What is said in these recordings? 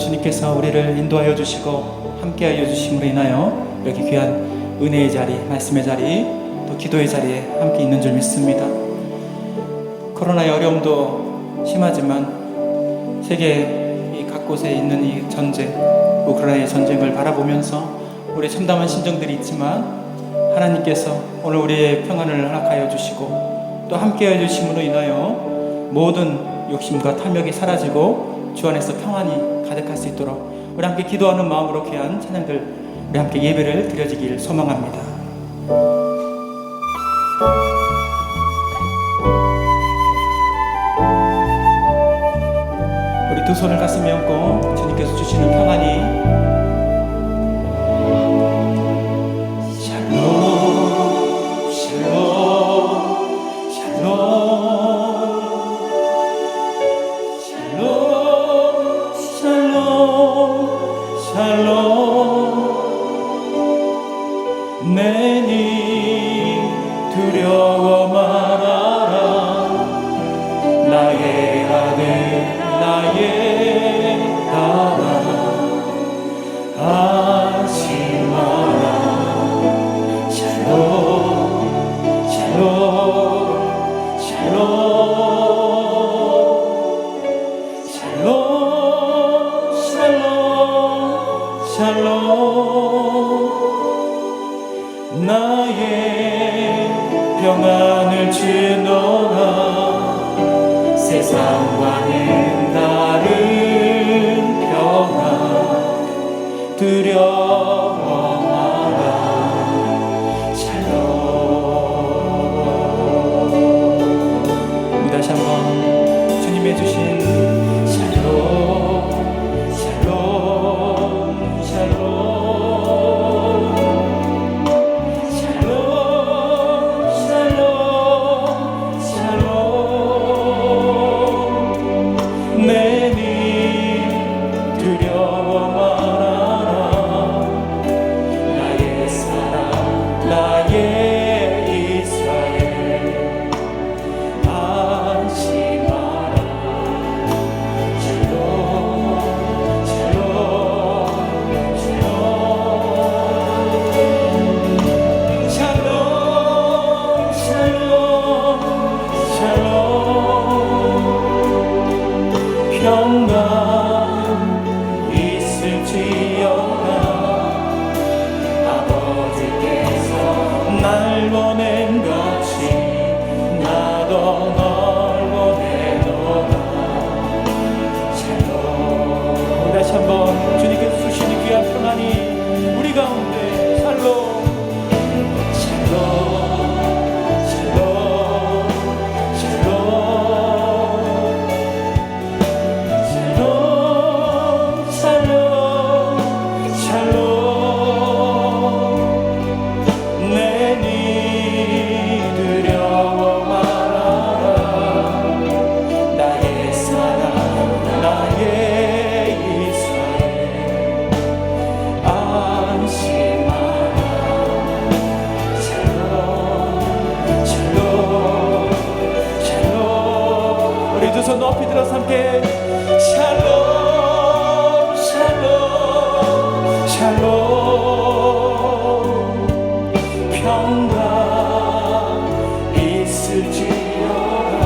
주님께서 우리를 인도하여 주시고 함께하여 주심으로 인하여 이렇게 귀한 은혜의 자리, 말씀의 자리, 또 기도의 자리에 함께 있는 줄 믿습니다. 코로나의 어려움도 심하지만 세계 이 각곳에 있는 이 전쟁, 우크라이나의 전쟁을 바라보면서 우리 참담한 심정들이 있지만 하나님께서 오늘 우리의 평안을 허락하여 주시고 또 함께하여 주심으로 인하여 모든 욕심과 탐욕이 사라지고 주 안에서 평안이 가득할 수 있도록 우리 함께 기도하는 마음으로 귀한 찬양들 우리 함께 예배를 드려지길 소망합니다. 우리 두 손을 가슴에 얹고 주님께서 주시는 평안이 내니 두려워 말아라 나의 아들 나의 딸아 하지 마라 샬롬 샬롬 샬롬 샬롬 샬롬 나의 평안을 주노라 세상과는 다른 평안 두려워 마라 샬롬. 우리 다시 한번 주님의 주신 샬롬 샬롬 샬롬 평강 있을지어다 아버지께서 날 보낸 같이 나도 널 보내노라 샬롬. 다시 한번 주님께서 주시는 귀한 평안이 우리 가운데 샬롬 샬롬 두 손 높이 들어서 함께 샬롬 샬롬 샬롬 평강 있을지어다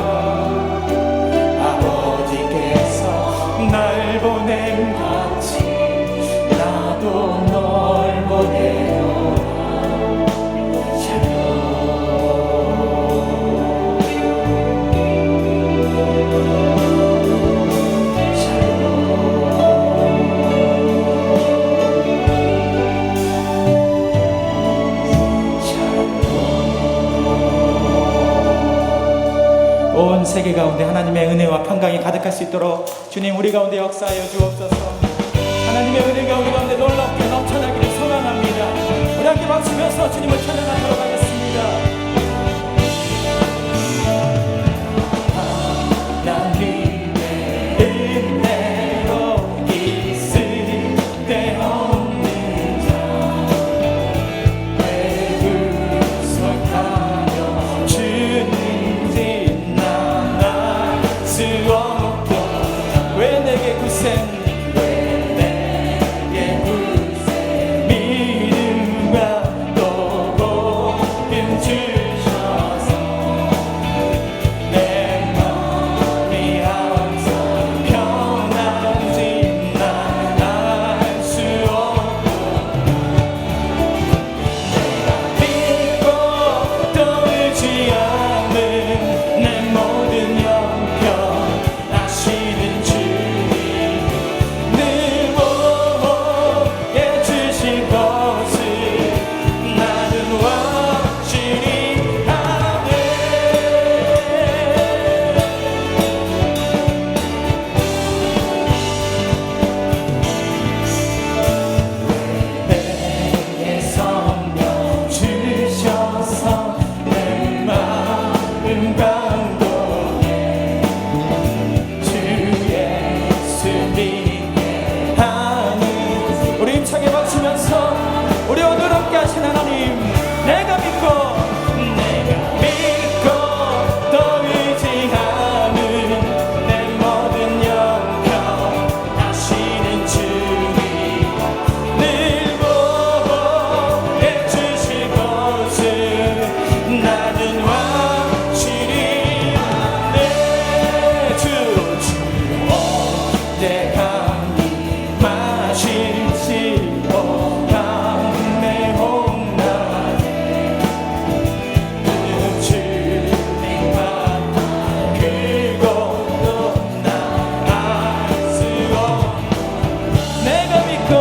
아버지께서 날 보낸 같이 나도 널 보내노라 온 세계 가운데 하나님의 은혜와 평강이 가득할 수 있도록 주님 우리 가운데 역사하여 주옵소서. 하나님의 은혜가 우리 가운데 놀랍게 넘쳐나기를 우리 힘차게 박수면서 우리 오늘 함께 하신 하나님, 내가 믿고 또 의지하는 내 모든 영광 하시는 주님, 늘 보호해 주실 곳을 나는 확실히 아네. 주 내가 마실지 못한 내 홍나에 주님만 그곳도 나갈 수 없는, 내가 믿고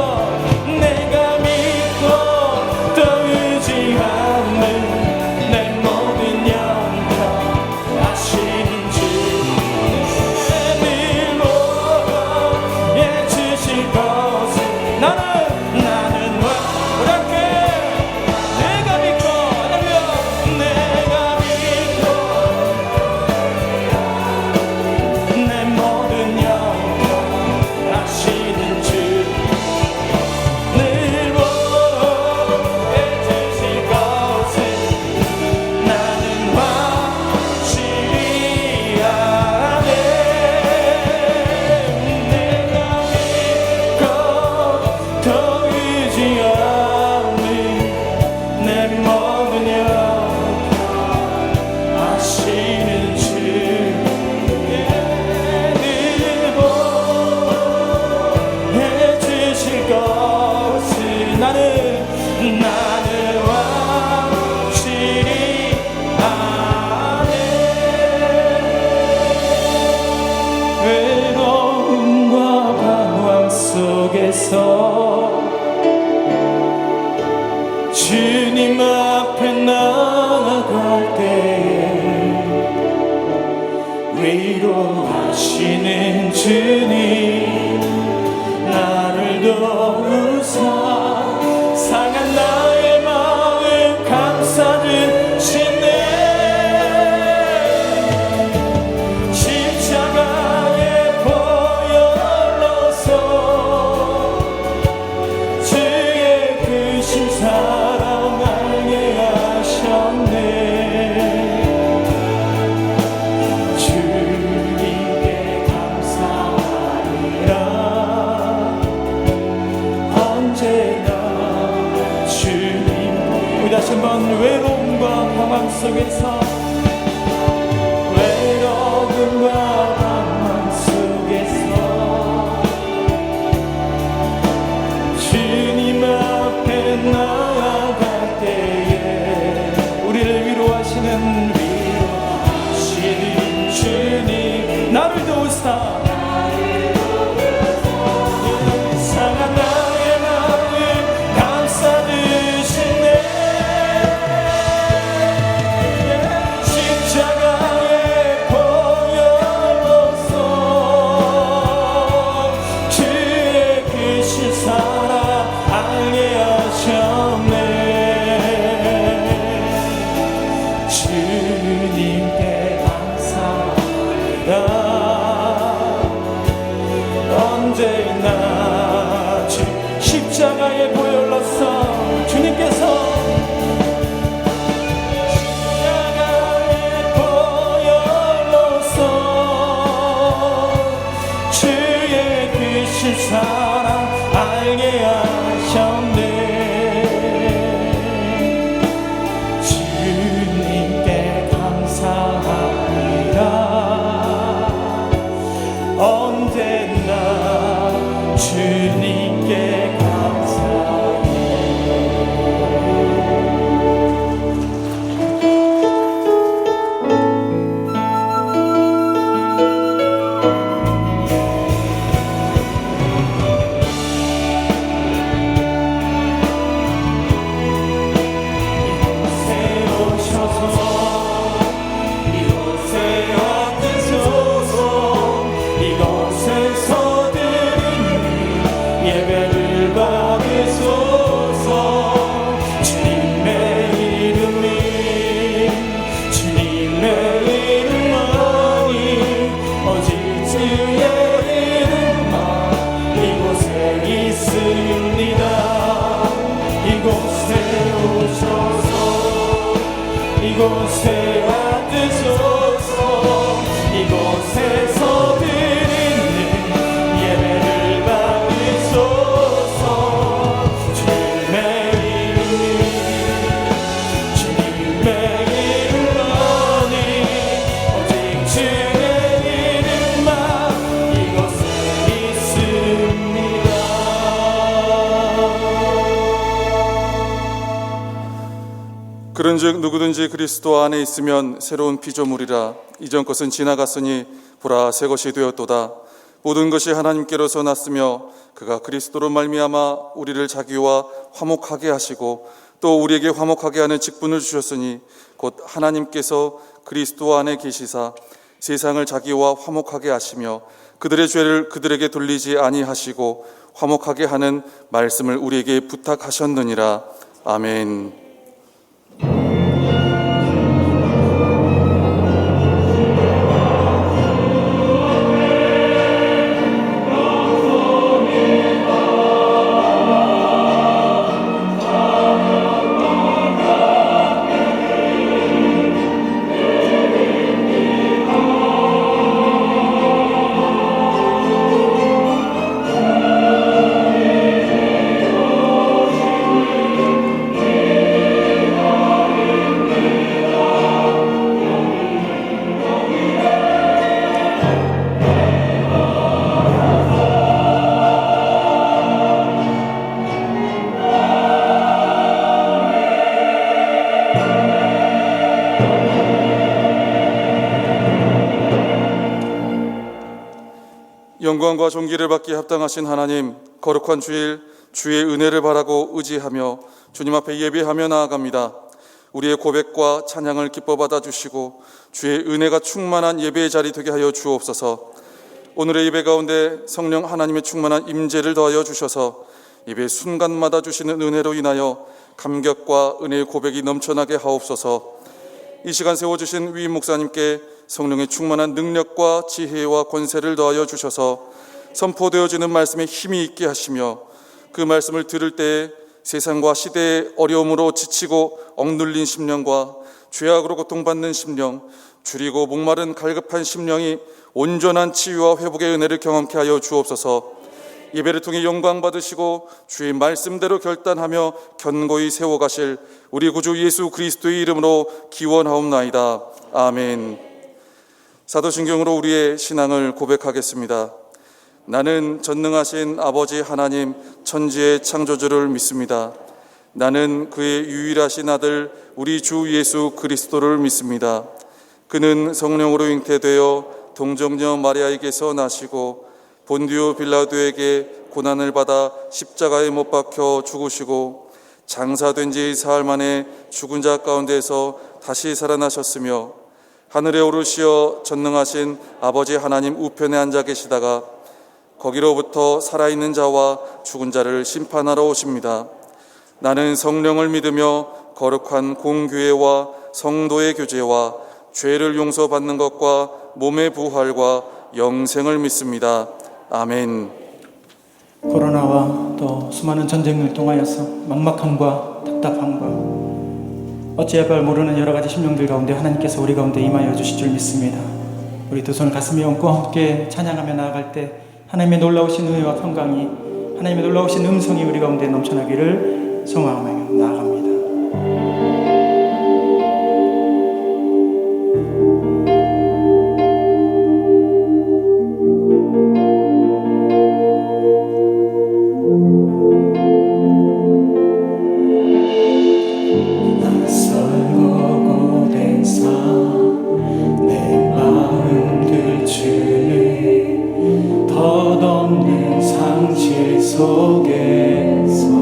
또 의지하는 내 모든 영광 하시는 주님, 늘 보호해 주실 것을 나는 완벽해. 내가 믿고 할렐루야, 내가 믿고 내 모든 영광 하시는 주, 늘 보호해 주실 것을 나는 확실히 아네. 내가 믿고 더 의지하는 내 모든 영광 하시는 주, 늘 보호해 주실 것을 나는 확실히 아네. 외로움과 방황 속에서 주님 앞에 나아갈 때에 위로하시는 주님, 나를 도우사 상한 나의 마음 감싸주시네. 십자가의 보혈로서 주의 크신 사랑 알게 하셨네. 주님께 감사하리라. 언제나 주님. 우리 다시 한번 외로움과 방황 속에서, 외로움과 방황 속에서 주님 앞에 나아갈 때에 우리를 위로하시는 주님, 나를 도우사 상한 나의 마음 감싸주시네. 십자가의 보혈로서 주의 크신 사랑 알게 하셨네. 주님께 감사합니다. 언제나 십자가의 보혈로서 주님께서, 십자가의 보혈로서 주의 크신 사랑 알게 하셨네. 주님께 감사합니다. 언제나 주님께 감사합니다. 이곳에 앉으소서. 이곳에서 드리는 예배를 받으소서. 주님의 이름으로니 오직 주의 이름만 이곳에 있습니다. 그런즉 누구든지 그리스도 안에 있으면 새로운 피조물이라. 이전 것은 지나갔으니 보라 새 것이 되었도다. 모든 것이 하나님께로서 났으며 그가 그리스도로 말미암아 우리를 자기와 화목하게 하시고 또 우리에게 화목하게 하는 직분을 주셨으니 곧 하나님께서 그리스도 안에 계시사 세상을 자기와 화목하게 하시며 그들의 죄를 그들에게 돌리지 아니하시고 화목하게 하는 말씀을 우리에게 부탁하셨느니라. 아멘. 영광과 존귀를 받기에 합당하신 하나님, 거룩한 주일 주의 은혜를 바라고 의지하며 주님 앞에 예배하며 나아갑니다. 우리의 고백과 찬양을 기뻐 받아주시고 주의 은혜가 충만한 예배의 자리 되게 하여 주옵소서. 오늘의 예배 가운데 성령 하나님의 충만한 임재를 더하여 주셔서 예배 순간마다 주시는 은혜로 인하여 감격과 은혜의 고백이 넘쳐나게 하옵소서. 이 시간 세워주신 위임 목사님께 성령의 충만한 능력과 지혜와 권세를 더하여 주셔서 선포되어지는 말씀에 힘이 있게 하시며 그 말씀을 들을 때에 세상과 시대의 어려움으로 지치고 억눌린 심령과 죄악으로 고통받는 심령, 줄이고 목마른 갈급한 심령이 온전한 치유와 회복의 은혜를 경험케 하여 주옵소서. 예배를 통해 영광 받으시고 주의 말씀대로 결단하며 견고히 세워가실 우리 구주 예수 그리스도의 이름으로 기원하옵나이다. 아멘. 사도신경으로 우리의 신앙을 고백하겠습니다. 나는 전능하신 아버지 하나님 천지의 창조주를 믿습니다. 나는 그의 유일하신 아들 우리 주 예수 그리스도를 믿습니다. 그는 성령으로 잉태되어 동정녀 마리아에게서 나시고 본디오 빌라도에게 고난을 받아 십자가에 못 박혀 죽으시고 장사된 지 사흘 만에 죽은 자 가운데서 다시 살아나셨으며 하늘에 오르시어 전능하신 아버지 하나님 우편에 앉아 계시다가 거기로부터 살아있는 자와 죽은 자를 심판하러 오십니다. 나는 성령을 믿으며 거룩한 공교회와 성도의 교제와 죄를 용서받는 것과 몸의 부활과 영생을 믿습니다. 아멘. 코로나와 또 수많은 전쟁을 통하여서 막막함과 답답함과 어찌할 바 모르는 여러 가지 심령들 가운데 하나님께서 우리 가운데 임하여 주실 줄 믿습니다. 우리 두 손을 가슴에 얹고 함께 찬양하며 나아갈 때 하나님의 놀라우신 은혜와 평강이, 하나님의 놀라우신 음성이 우리 가운데 넘쳐나기를 소망하며 나아갑니다. 속에서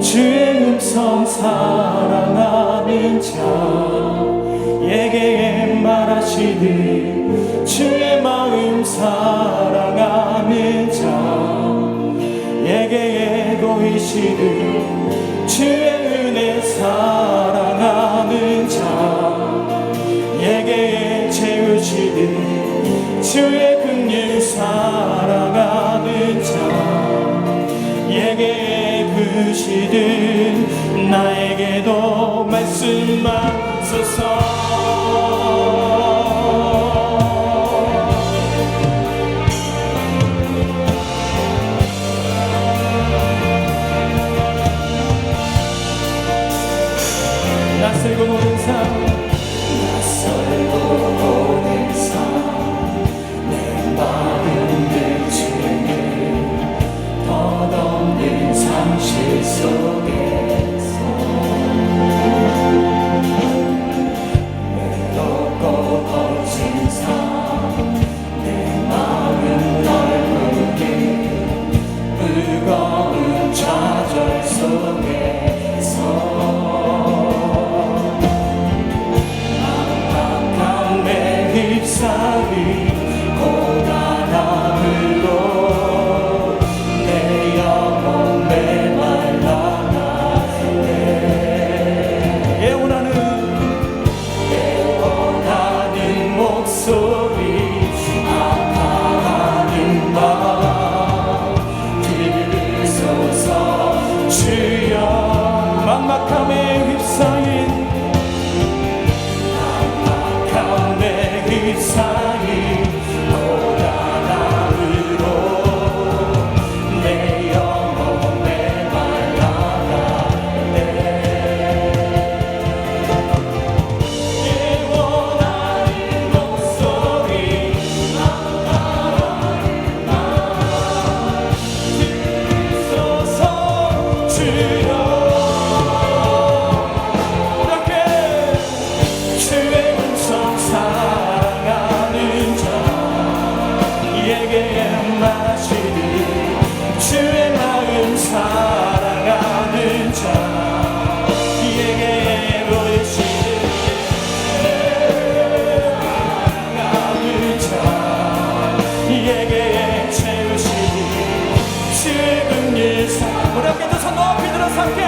주의 음성 사랑하는 자에게 말하시니 주의 마음 사랑하는 자에게 보이시니 주의 은혜 사랑하는 자에게 채우시니 주의 긍휼 사랑하는 자에게 부시듯 나에게도 말씀하소서. 낯설고 모든 삶, 낯설고 모든 삶, 내 마음을 주님 덧없는 상실 속에서 외롭고 거친 삶, 내 마음 넓게 무거운 좌절 속에서 잎사귀 고단함으로 내 영혼 메말라가네. 애원하는 목소리 아파하는 마음 들으소서. 주여 막막함에 휩싸인 잎사귀 고단함으로 내 영혼 메말라가네. 애원하는 목소리 아파하는 마음 들으소서. 주여 이렇게 주의 음성 사랑하는 자에게 말하시니 주의 마음 사랑하는 자에게 보이시니 사랑하는 자에게 채우시니 주의 긍휼 사랑. 우리 함께 두 손 높이 들어서 함께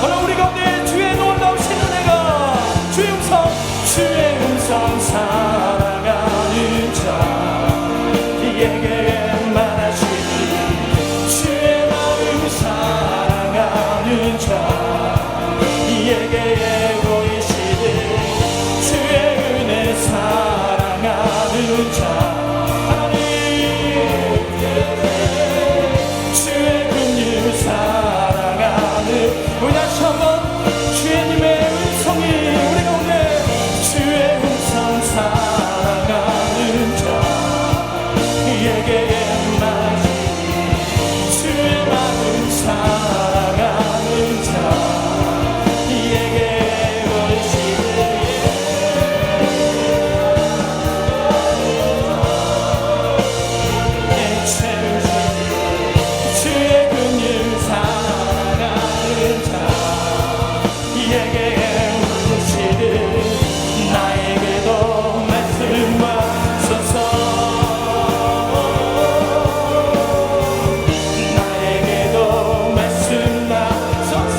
오늘 우리 가운데 주의 놀라우신 은혜가 주의 음성 사랑하는 자에게 말하시니 주의 마음 사랑하는 자에게 보이시듯 주의 은혜 사랑하는 자 하나님 주의 긍휼 사랑하는 우리 다시 한번 주님의 음성이 우리 가운데 주의 음성 사랑하는 자에게 말하시니 주의 마음 사랑하는 자에게 보이시니 채우시니 주의 긍휼 사랑하는 자에게 보이시니 나에게도 말씀하소서. 나에게도 말씀하소서.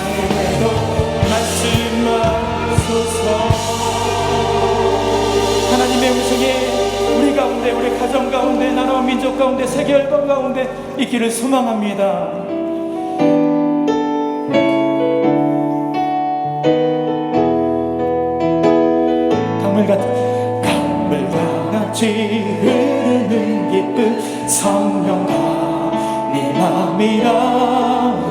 나에게도 말씀하소서. 하나님의 음성이 우리 가운데, 우리 가정 가운데, 나라와 민족 가운데, 세계 열방 가운데 있기를 소망합니다. 강물과 같이 흐르는 기쁨 성령과 네 맘이라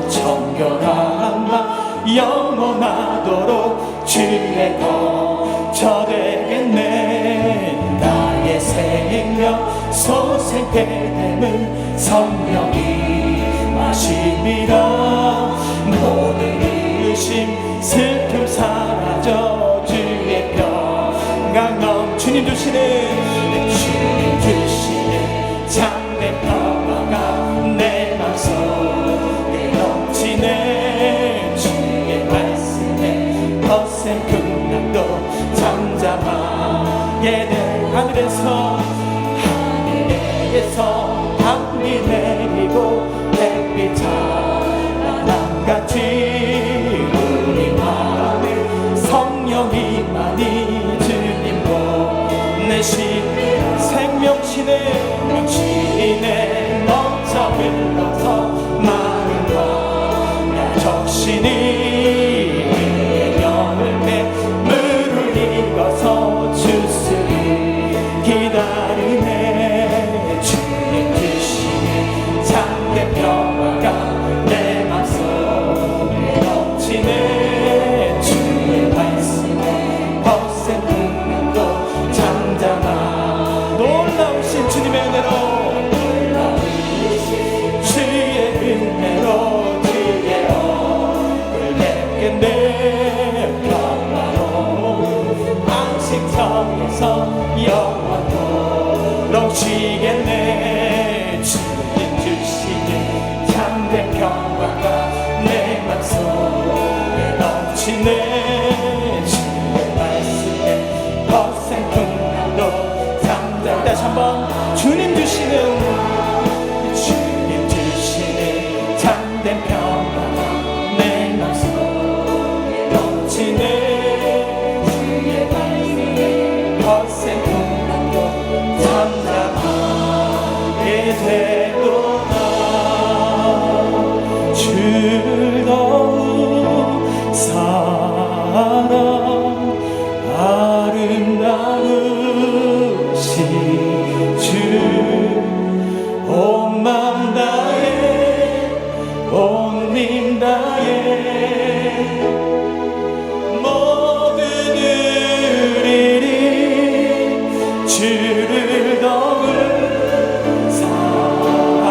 정결한 맘 영원하도록 주의 거처 되겠네. 나의 생명 소생케 됨은 성령이 마심이라 모든 의심 슬픔 사라져 주의 평강 넘쳐 주님 주시는 참된 평화가 내 맘속에 넘치네. 주의 말씀에 거센 풍랑도 잠잠하게 돼. 하늘에서 밤이 내리고 햇빛 찬란함같이 우리 마음을 성령이만이 주님도 내신 생명신에 넘쳐 흘러서 마른 광야 적신이 열매 물을 익어서 주스를 기다리네. 주님 주시는 참된 평화가 내 맘속에 넘치네. 주의 말씀에 거센 풍랑도 잠잠한 놀라우신 주님의 은혜로 주의 은혜로 주의 얼굴 뵙게 내 평화로 안식처에서 영원토록 쉬겠네. 주님 주시는 참된 평화가 내 맘속에 넘치네. 주의 말씀에 거센 풍랑도 잠잠. 다시 한번 주님 주시는 참된 평화가 내 맘속에 넘치네. 주의 말씀에 거센 풍랑도 잠잠하게 되도다. 즐거운 사랑 아름다우신 주 온 맘 다해 온 힘 다해 모든 누리리 주를 더욱 사랑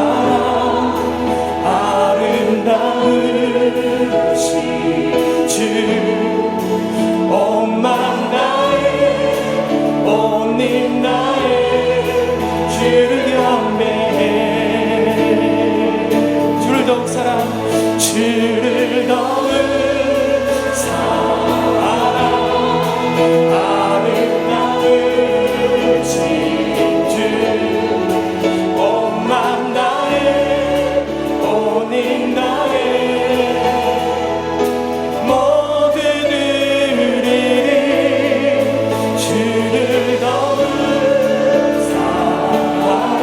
아름다우신 주 온 맘 다해 온 힘 다해 주를 경배해. 주를 더욱 사랑 주를 더욱 사랑 아름다우신 주 온 맘 다해 온 힘 다해 모든 누리리 주를 더욱 사랑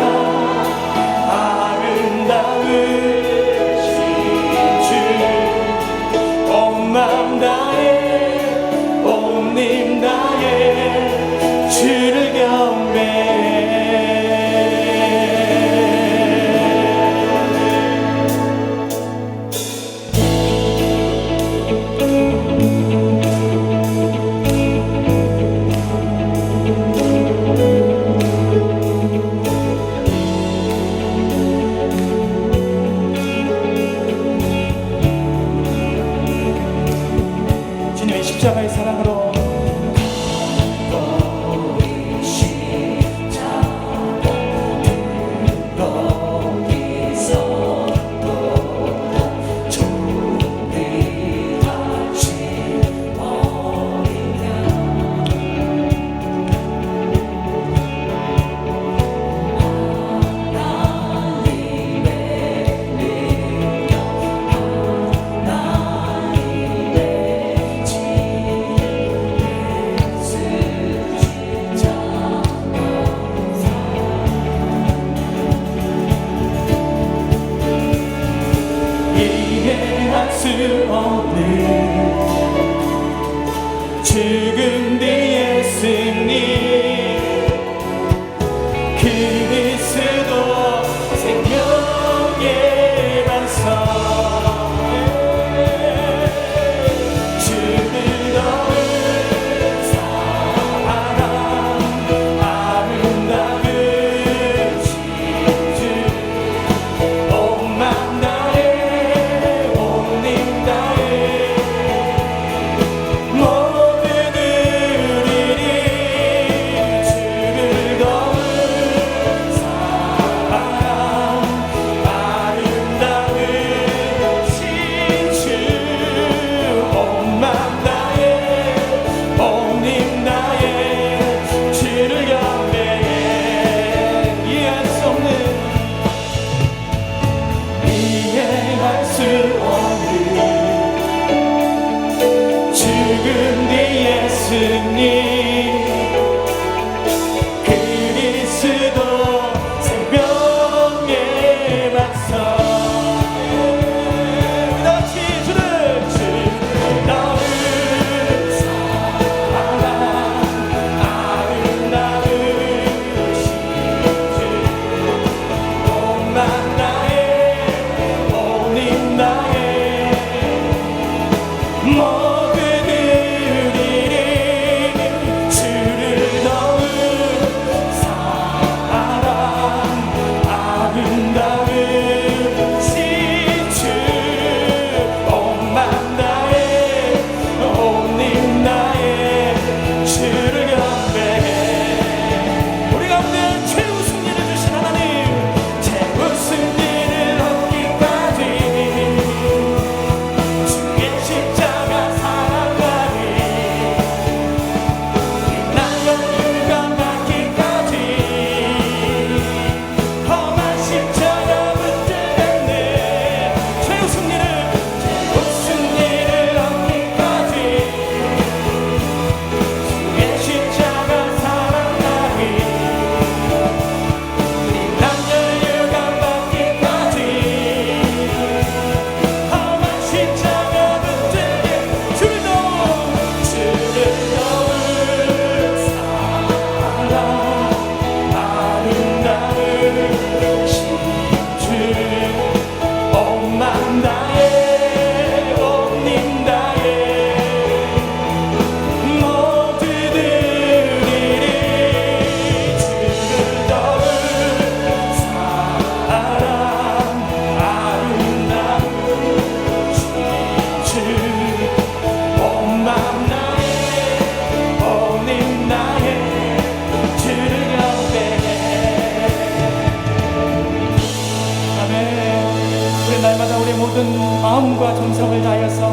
마음과 정성을 다하여서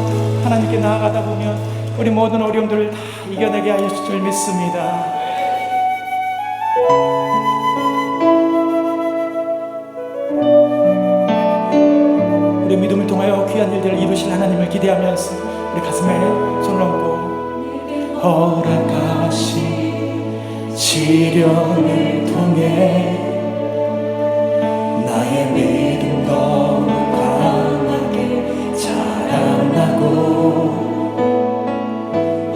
하나님께 나아가다 보면 우리 모든 어려움들을 다 이겨내게 하여 주실 줄 믿습니다. 우리 믿음을 통하여 귀한 일들을 이루실 하나님을 기대하면서 우리 가슴에 손을 얹고 허락하신 시련을 통해 나의 믿음 더욱 강하게 자라나고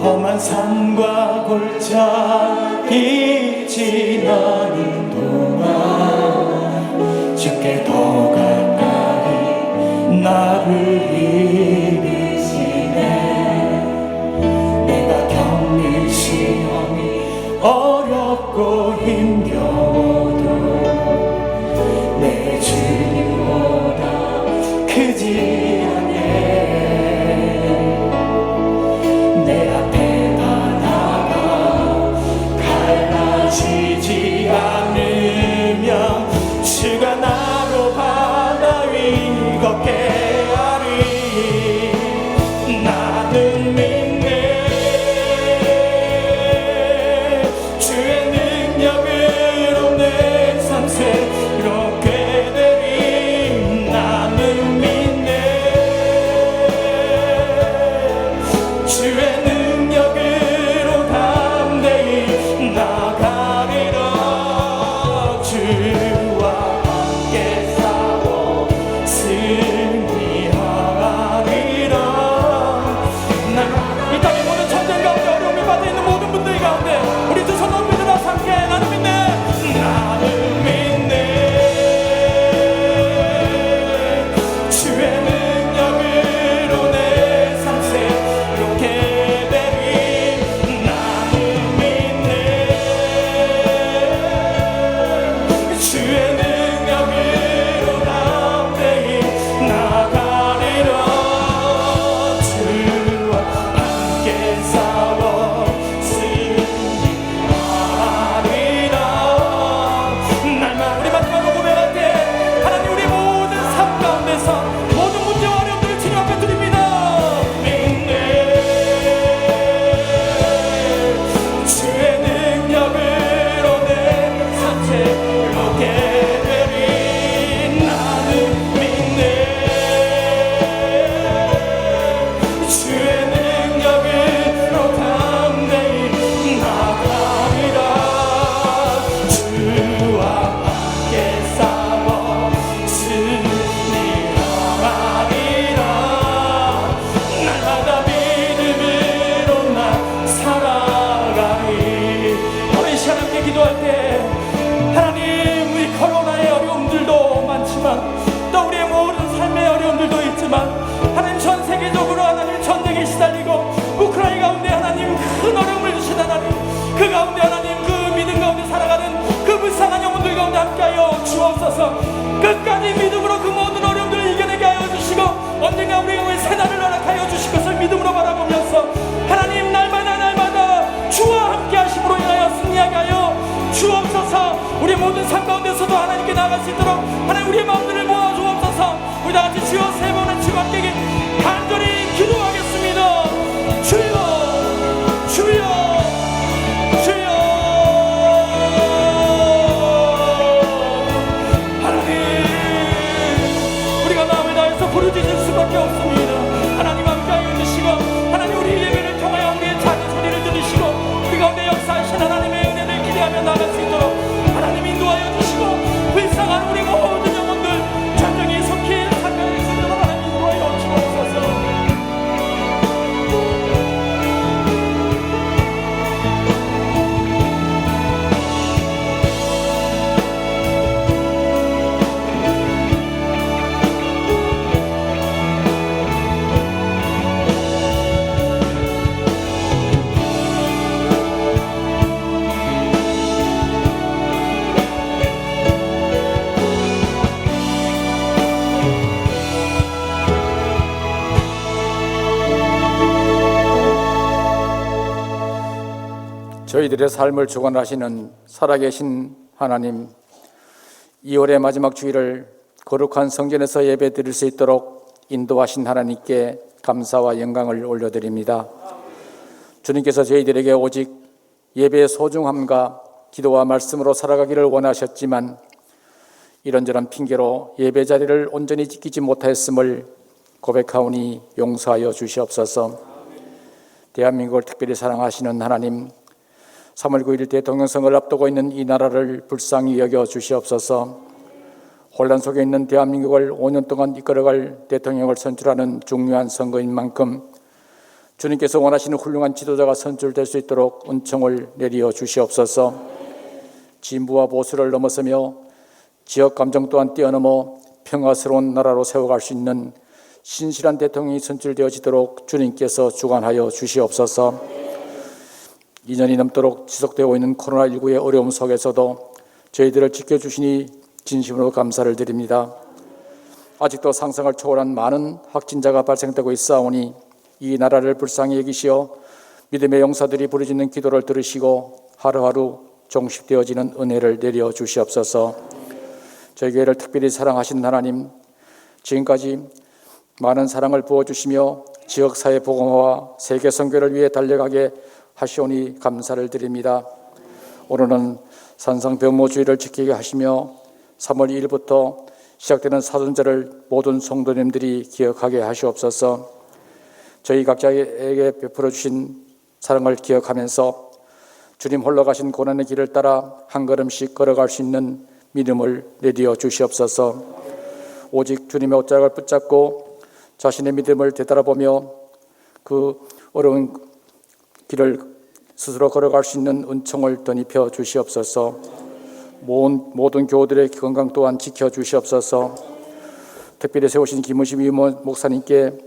험한 산과 골짜기 지나는 동안 주께 더 가까이 나를 이끄시네. 내가 겪는 시험이 어렵고 힘겨워도 내 주님보다 크지 않네. 내 앞에 바다가 갈라지지 않으면 주가 나로 바다 위 걷게 하리. 나는 믿네. 주의 능력으로 내 삶 새롭게 되리. 나는 믿네. 주의 능력으로 담대히 나가리라. 주와 함께 싸워 승리하리라. 이 땅의 모든 전쟁 가운데 어려움에 빠져 있는 모든 분들 가운데 우리 두 손 높이 들어 함께 나는 믿네. 나는 믿네. 주의 능력으로 내 삶 새롭게 되리. 나는 믿네. 주의 능력으로 담대히 나가리라. 주와 함께 싸워 승리하리라. 날만 우리 마지막으로 고백할 때 하나님 우리 모든 삶 가운데서 모든 문제와 어려움들을 주님 앞에 드립니다. 믿네. 주의 능력으로 내 삶 새롭게 되리. 나는 믿네. 주의 능력으로 담대히 나가리라. 주와 함께 싸워 승리하리라. 날마다 믿음으로 나 살아가리. 우리 시간 함께 기도할 때 하나님 우리 코로나의 어려움들도 많지만 또 우리의 모든 삶의 어려움들도 있지만 하나님 전 세계적으로 하나님 전쟁에 시달리고 우크라이나 가운데 하나님 큰 어려움을 주신 하나님 그 가운데 하나님 그 믿음 가운데 살아가는 그 불쌍한 영혼들 가운데 함께하여 주옵소서. 끝까지 믿음으로 그 모든 어려움들을 이겨내게 하여 주시고 언젠가 우리의 새날을 허락하여 주실 것을 믿음으로 바라보면서 하나님 날마다 주와 함께 하심으로 인하여 승리하게 하여 주옵소서. 우리 모든 삶 가운데서도 하나님께 나아갈 수 있도록 하나님 우리의 마음들을 모아 주옵소서. 우리 다 같이 주여 세 번의 주와 함께 간절히 기도하겠습니다. 주여 주여 주여. 하나님 우리가 마음을 다해서 부르짖을 수밖에 없습니다. 하나님 함께하여 주시고 하나님 우리 예배를 통하여 우리의 작은 소리를 들으시고 우리 가운데 역사하신 하나님의 은혜를 기대하며 나갈 수 있도록 하나님 인도하여 주시고 불쌍한 우리 모든 영혼들 전쟁에 속히 살아갈 수 있도록 하나님 인도하여 주옵소서. 저희들의 삶을 주관하시는 살아계신 하나님, 2월의 마지막 주일을 거룩한 성전에서 예배 드릴 수 있도록 인도하신 하나님께 감사와 영광을 올려드립니다. 주님께서 저희들에게 오직 예배의 소중함과 기도와 말씀으로 살아가기를 원하셨지만 이런저런 핑계로 예배 자리를 온전히 지키지 못하였음을 고백하오니 용서하여 주시옵소서. 대한민국을 특별히 사랑하시는 하나님, 3월 9일 대통령선거를 앞두고 있는 이 나라를 불쌍히 여겨 주시옵소서. 혼란 속에 있는 대한민국을 5년 동안 이끌어갈 대통령을 선출하는 중요한 선거인 만큼 주님께서 원하시는 훌륭한 지도자가 선출될 수 있도록 은총을 내리어 주시옵소서. 진부와 보수를 넘어서며 지역 감정 또한 뛰어넘어 평화스러운 나라로 세워갈 수 있는 신실한 대통령이 선출되어지도록 주님께서 주관하여 주시옵소서. 2년이 넘도록 지속되고 있는 코로나19의 어려움 속에서도 저희들을 지켜주시니 진심으로 감사를 드립니다. 아직도 상상을 초월한 많은 확진자가 발생되고 있사오니 이 나라를 불쌍히 여기시어 믿음의 용사들이 부르짖는 기도를 들으시고 하루하루 종식되어지는 은혜를 내려 주시옵소서. 저희 교회를 특별히 사랑하신 하나님, 지금까지 많은 사랑을 부어주시며 지역사회 복음화와 세계 선교를 위해 달려가게 하시오니 감사를 드립니다. 오늘은 산상병모주의를 지키게 하시며 3월 2일부터 시작되는 사순절을 모든 성도님들이 기억하게 하시옵소서. 저희 각자에게 베풀어 주신 사랑을 기억하면서 주님 홀로 가신 고난의 길을 따라 한 걸음씩 걸어갈 수 있는 믿음을 내리어 주시옵소서. 오직 주님의 옷자락을 붙잡고 자신의 믿음을 되돌아보며 그 어려운 길을 스스로 걸어갈 수 있는 은총을 덧입혀 주시옵소서. 모든 교우들의 건강 또한 지켜주시옵소서. 특별히 세우신 김우심 목사님께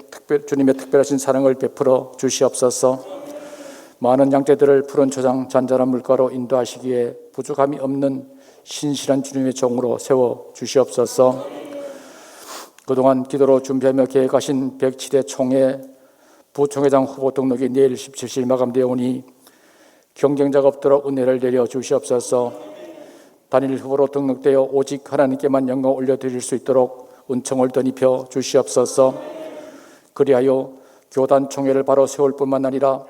주님의 특별하신 사랑을 베풀어 주시옵소서. 많은 양떼들을 푸른 초장 잔잔한 물가로 인도하시기에 부족함이 없는 신실한 주님의 종으로 세워 주시옵소서. 그동안 기도로 준비하며 계획하신 107회 총회 부총회장 후보 등록이 내일 17일 마감되어 오니 경쟁자가 없도록 은혜를 내려 주시옵소서. 단일 후보로 등록되어 오직 하나님께만 영광 올려드릴 수 있도록 은총을 덧입혀 주시옵소서. 그리하여 교단 총회를 바로 세울 뿐만 아니라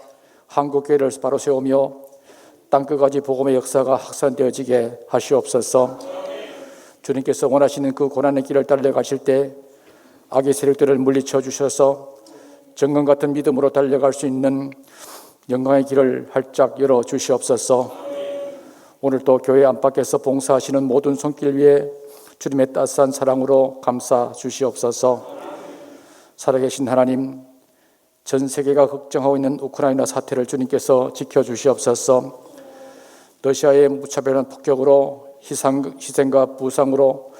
한국교회를 바로 세우며 땅끝까지 복음의 역사가 확산되어지게 하시옵소서. 주님께서 원하시는 그 고난의 길을 달려가실 때 악의 세력들을 물리쳐 주셔서 정금 같은 믿음으로 달려갈 수 있는 영광의 길을 활짝 열어 주시옵소서. 오늘도 교회 안팎에서 봉사하시는 모든 손길 위에 주님의 따스한 사랑으로 감싸 주시옵소서. 살아계신 하나님, 전 세계가 걱정하고 있는 우크라이나 사태를 주님께서 지켜주시옵소서. 러시아의 무차별한 폭격으로 희생과 부상으로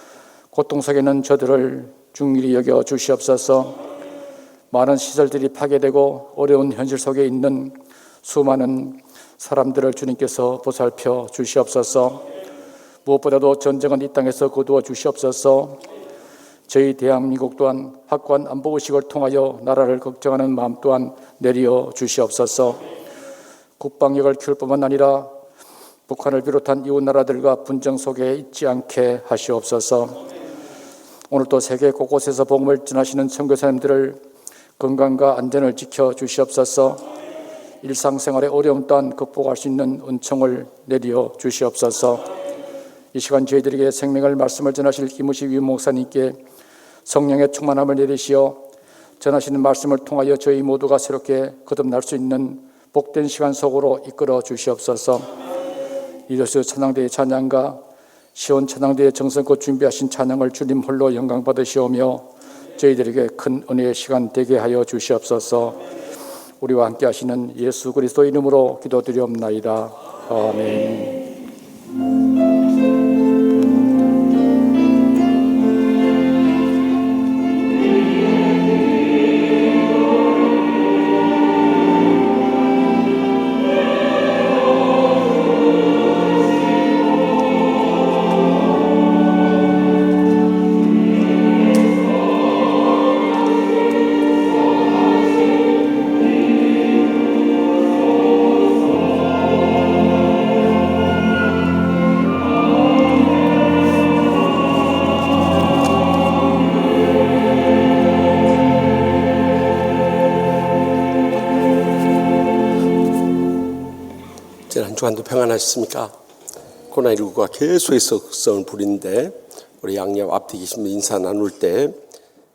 고통 속에 있는 저들을 중일히 여겨 주시옵소서. 많은 시설들이 파괴되고 어려운 현실 속에 있는 수많은 사람들을 주님께서 보살펴 주시옵소서. 무엇보다도 전쟁은 이 땅에서 거두어 주시옵소서. 저희 대한민국 또한 확고한 안보의식을 통하여 나라를 걱정하는 마음 또한 내려 주시옵소서. 국방력을 키울 뿐만 아니라 북한을 비롯한 이웃 나라들과 분쟁 속에 있지 않게 하시옵소서. 오늘도 세계 곳곳에서 복음을 전하시는 선교사님들을 건강과 안전을 지켜 주시옵소서. 일상생활의 어려움 또한 극복할 수 있는 은총을 내려 주시옵소서. 이 시간 저희들에게 생명을 말씀을 전하실 김우식 위목사님께 성령의 충만함을 내리시어 전하시는 말씀을 통하여 저희 모두가 새롭게 거듭날 수 있는 복된 시간 속으로 이끌어 주시옵소서. 이로써 찬양대의 찬양과 시온 찬양대의 정성껏 준비하신 찬양을 주님 홀로 영광 받으시오며 저희들에게 큰 은혜의 시간 되게 하여 주시옵소서. 우리와 함께 하시는 예수 그리스도 이름으로 기도드리옵나이다. 아멘. 한 주간도 평안하셨습니까? 코로나19가 계속해서 극성을 부리는데 우리 양옆 앞에 계신 분 인사 나눌 때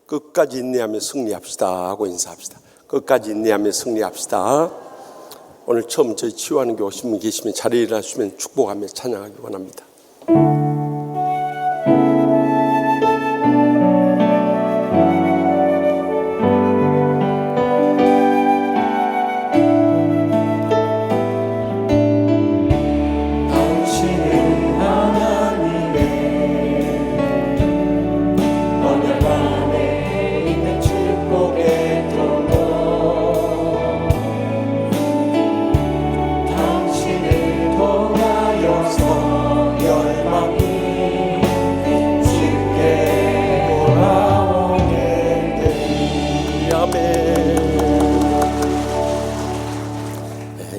끝까지 인내하며 승리합시다 하고 인사합시다. 끝까지 인내하며 승리합시다. 오늘 처음 저희 치유하는 교 오신 분 계시면 자리에 일어나시면 축복하며 찬양하기 원합니다.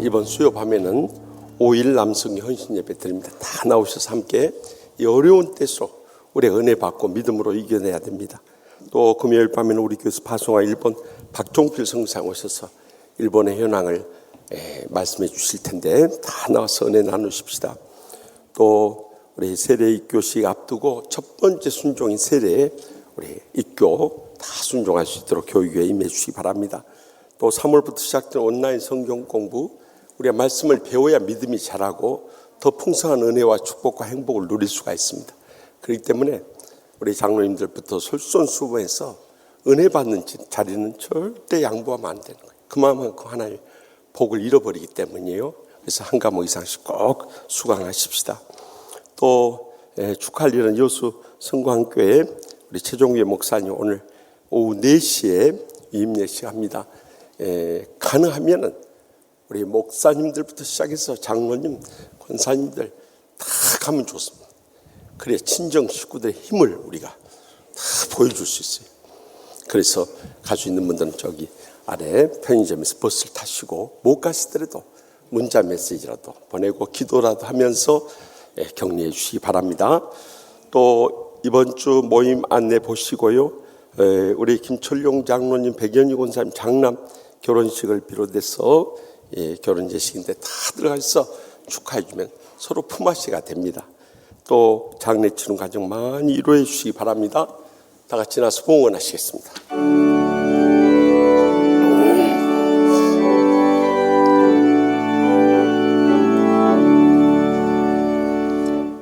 이번 수요 밤에는 5일 남성이 헌신 예배 드립니다. 다 나오셔서 함께 이 어려운 때속 우리가 은혜 받고 믿음으로 이겨내야 됩니다. 또 금요일 밤에는 우리 교회에서 파송한 일본 박종필 성상 오셔서 일본의 현황을 말씀해 주실 텐데 다 나와서 은혜 나누십시다. 또 우리 세례 입교식 앞두고 첫 번째 순종인 세례 우리 입교 다 순종할 수 있도록 교육에 임해 주시기 바랍니다. 또 3월부터 시작된 온라인 성경 공부 우리가 말씀을 배워야 믿음이 자라고 더 풍성한 은혜와 축복과 행복을 누릴 수가 있습니다. 그렇기 때문에 우리 장로님들부터 솔선수범해서 은혜 받는 자리는 절대 양보하면 안 되는 거예요. 그만큼 하나의 복을 잃어버리기 때문이에요. 그래서 한 과목 이상씩 꼭 수강하십시다. 또 축하할 일은 여수 성광교회 우리 최종규 목사님 오늘 오후 4시에 위임 예식합니다. 가능하면은 우리 목사님들부터 시작해서 장로님, 권사님들 다 가면 좋습니다. 그래 친정 식구들의 힘을 우리가 다 보여줄 수 있어요. 그래서 갈 수 있는 분들은 저기 아래 편의점에서 버스를 타시고 못 가시더라도 문자 메시지라도 보내고 기도라도 하면서 격려해 주시기 바랍니다. 또 이번 주 모임 안내 보시고요. 우리 김철용 장로님, 백연희 권사님 장남 결혼식을 비롯해서 결혼 예식인데 다 들어가서 축하해 주면 서로 품앗이가 됩니다. 또 장례 치른 가정 많이 이루어 주시기 바랍니다. 다 같이 나서 봉헌하시겠습니다.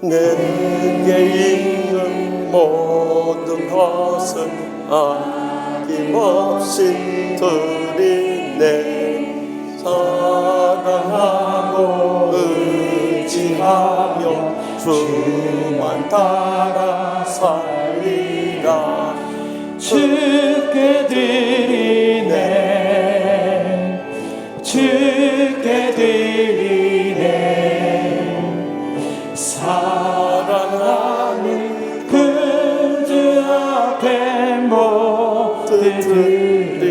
내게 있는 모든 것을 아낌없이 드리네. 사랑하고 의지하며 주만 따라 살리라. 주께 드리네 주께 드리네 사랑하는 근주 앞에 모두 드리네.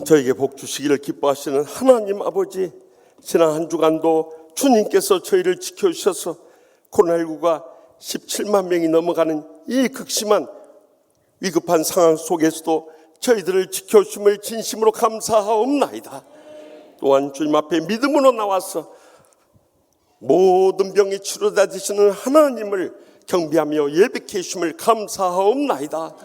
저에게 복 주시기를 기뻐하시는 하나님 아버지, 지난 한 주간도 주님께서 저희를 지켜주셔서 코로나19가 17만 명이 넘어가는 이 극심한 위급한 상황 속에서도 저희들을 지켜주심을 진심으로 감사하옵나이다. 또한 주님 앞에 믿음으로 나와서 모든 병이 치료다 되시는 하나님을 경배하며 예배해 주심을 감사하옵나이다.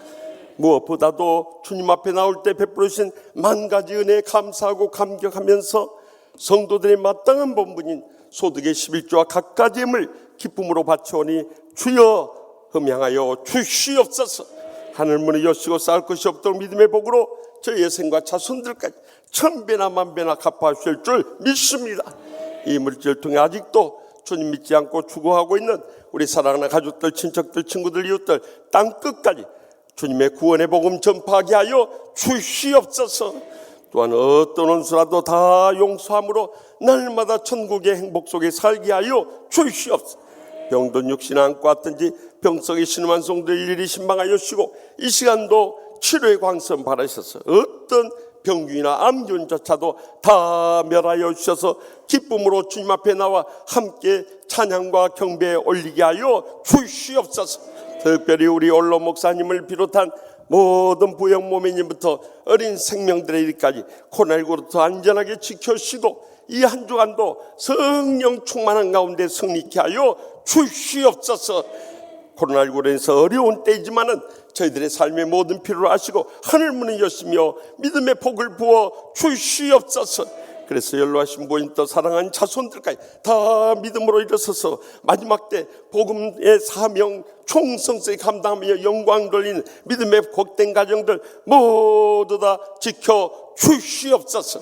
무엇보다도 주님 앞에 나올 때 베풀어 주신 만 가지 은혜에 감사하고 감격하면서 성도들의 마땅한 본분인 소득의 11조와 각가지 힘을 기쁨으로 바쳐오니 주여 흠양하여 주시옵소서. 하늘문을 여시고 쌓을 것이 없도록 믿음의 복으로 저희의 생과 자손들까지 천배나 만배나 갚아주실 줄 믿습니다. 이 물질을 통해 아직도 주님 믿지 않고 추구하고 있는 우리 사랑하는 가족들, 친척들, 친구들, 이웃들 땅끝까지 주님의 구원의 복음 전파하게 하여 주시옵소서. 또한 어떤 원수라도 다 용서함으로 날마다 천국의 행복 속에 살게 하여 주시옵소서. 병든 육신 안고 왔든지 병석에 신음한 성도들 일일이 신방하여 주시고 이 시간도 치료의 광선 바라셔서 어떤 병균이나 암균조차도 다 멸하여 주셔서 기쁨으로 주님 앞에 나와 함께 찬양과 경배에 올리게 하여 주시옵소서. 특별히 우리 언론 목사님을 비롯한 모든 부영 모매님부터 어린 생명들의 일까지 코로나19로부터 안전하게 지켜주시고 이 한 주간도 성령 충만한 가운데 승리케 하여 주시옵소서. 코로나19로 인해서 어려운 때이지만은 저희들의 삶의 모든 필요를 아시고 하늘 문을 여시며 믿음의 복을 부어 주시옵소서. 그래서 연로하신 부인도 사랑하는 자손들까지 다 믿음으로 일어서서 마지막 때 복음의 사명 총성스레 감당하며 영광 돌리는 믿음의 복된 가정들 모두 다 지켜 주시옵소서.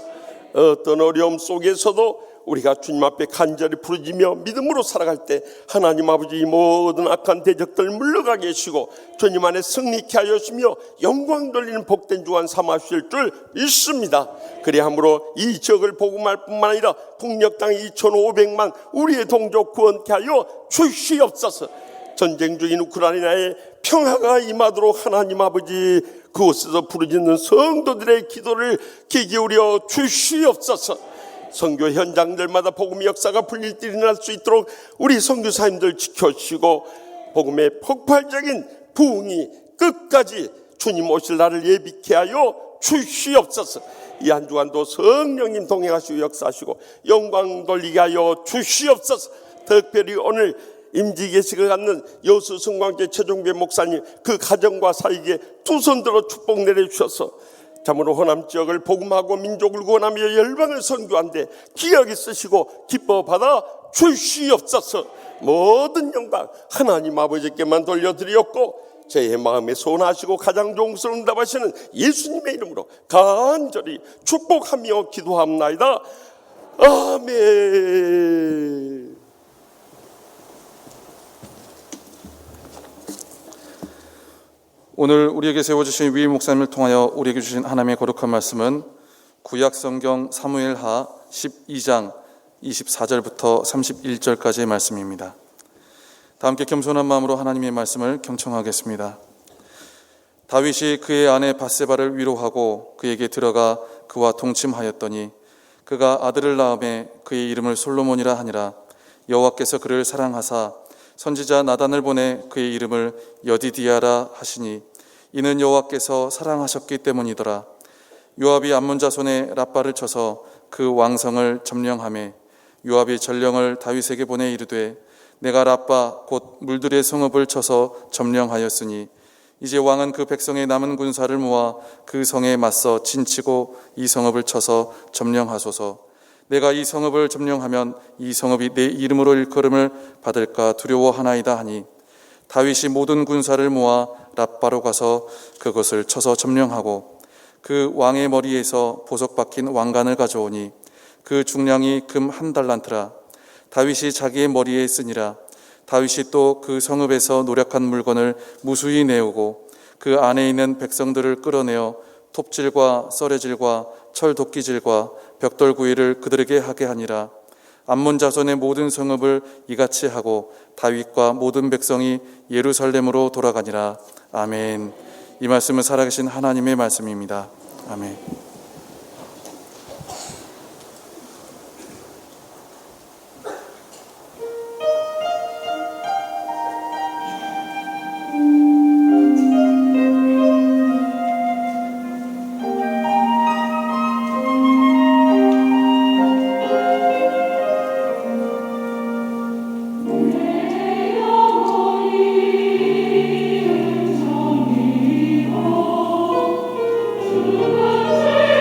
어떤 어려움 속에서도 우리가 주님 앞에 간절히 부르짖으며 믿음으로 살아갈 때 하나님 아버지 이 모든 악한 대적들 물러가게 하시고 주님 안에 승리케 하여 주시며 영광 돌리는 복된 주간 삼아주실 줄 믿습니다. 그리함으로 이 지역을 복음할 뿐만 아니라 북녘 땅 2,500만 우리의 동족 구원케 하여 주시옵소서. 전쟁 중인 우크라이나에 평화가 임하도록 하나님 아버지 그곳에서 부르짖는 성도들의 기도를 귀 기울여 주시옵소서. 선교 현장들마다 복음의 역사가 불릴 때 일어날 수 있도록 우리 선교사님들 지켜주시고 복음의 폭발적인 부흥이 끝까지 주님 오실 날을 예비케 하여 주시옵소서. 이 한 주간도 성령님 동행하시고 역사하시고 영광 돌리게 하여 주시옵소서. 특별히 오늘 임지계식을 갖는 여수 성광제 최종배 목사님 그 가정과 사익에 두 손 들어 축복 내려주셔서 참으로 호남 지역을 복음하고 민족을 구원하며 열방을 선교한데 기억이 쓰시고 기뻐 받아 주시옵소서. 모든 영광 하나님 아버지께만 돌려드렸고 제 마음에 소원하시고 가장 종스러운 응답하시는 예수님의 이름으로 간절히 축복하며 기도합나이다. 아멘. 오늘 우리에게 세워주신 위임 목사님을 통하여 우리에게 주신 하나님의 거룩한 말씀은 구약성경 사무엘하 12장 24절부터 31절까지의 말씀입니다. 다 함께 겸손한 마음으로 하나님의 말씀을 경청하겠습니다. 다윗이 그의 아내 밧세바를 위로하고 그에게 들어가 그와 동침하였더니 그가 아들을 낳음에 그의 이름을 솔로몬이라 하니라. 여호와께서 그를 사랑하사 선지자 나단을 보내 그의 이름을 여디디아라 하시니 이는 여호와께서 사랑하셨기 때문이더라. 요압이 암몬 자손의 랍바를 쳐서 그 왕성을 점령하매 요압이 전령을 다윗에게 보내 이르되 내가 랍바 곧 물들의 성읍을 쳐서 점령하였으니 이제 왕은 그 백성의 남은 군사를 모아 그 성에 맞서 진치고 이 성읍을 쳐서 점령하소서. 내가 이 성읍을 점령하면 이 성읍이 내 이름으로 일컬음을 받을까 두려워하나이다 하니 다윗이 모든 군사를 모아 랍바로 가서 그것을 쳐서 점령하고 그 왕의 머리에서 보석 박힌 왕관을 가져오니 그 중량이 금 1달란트라. 다윗이 자기의 머리에 쓰니라. 다윗이 또 그 성읍에서 노력한 물건을 무수히 내오고 그 안에 있는 백성들을 끌어내어 톱질과 썰애질과 철도끼질과 벽돌구이를 그들에게 하게 하니라. 암몬 자손의 모든 성읍을 이같이 하고 다윗과 모든 백성이 예루살렘으로 돌아가니라. 아멘. 이 말씀은 살아계신 하나님의 말씀입니다. 아멘. 주가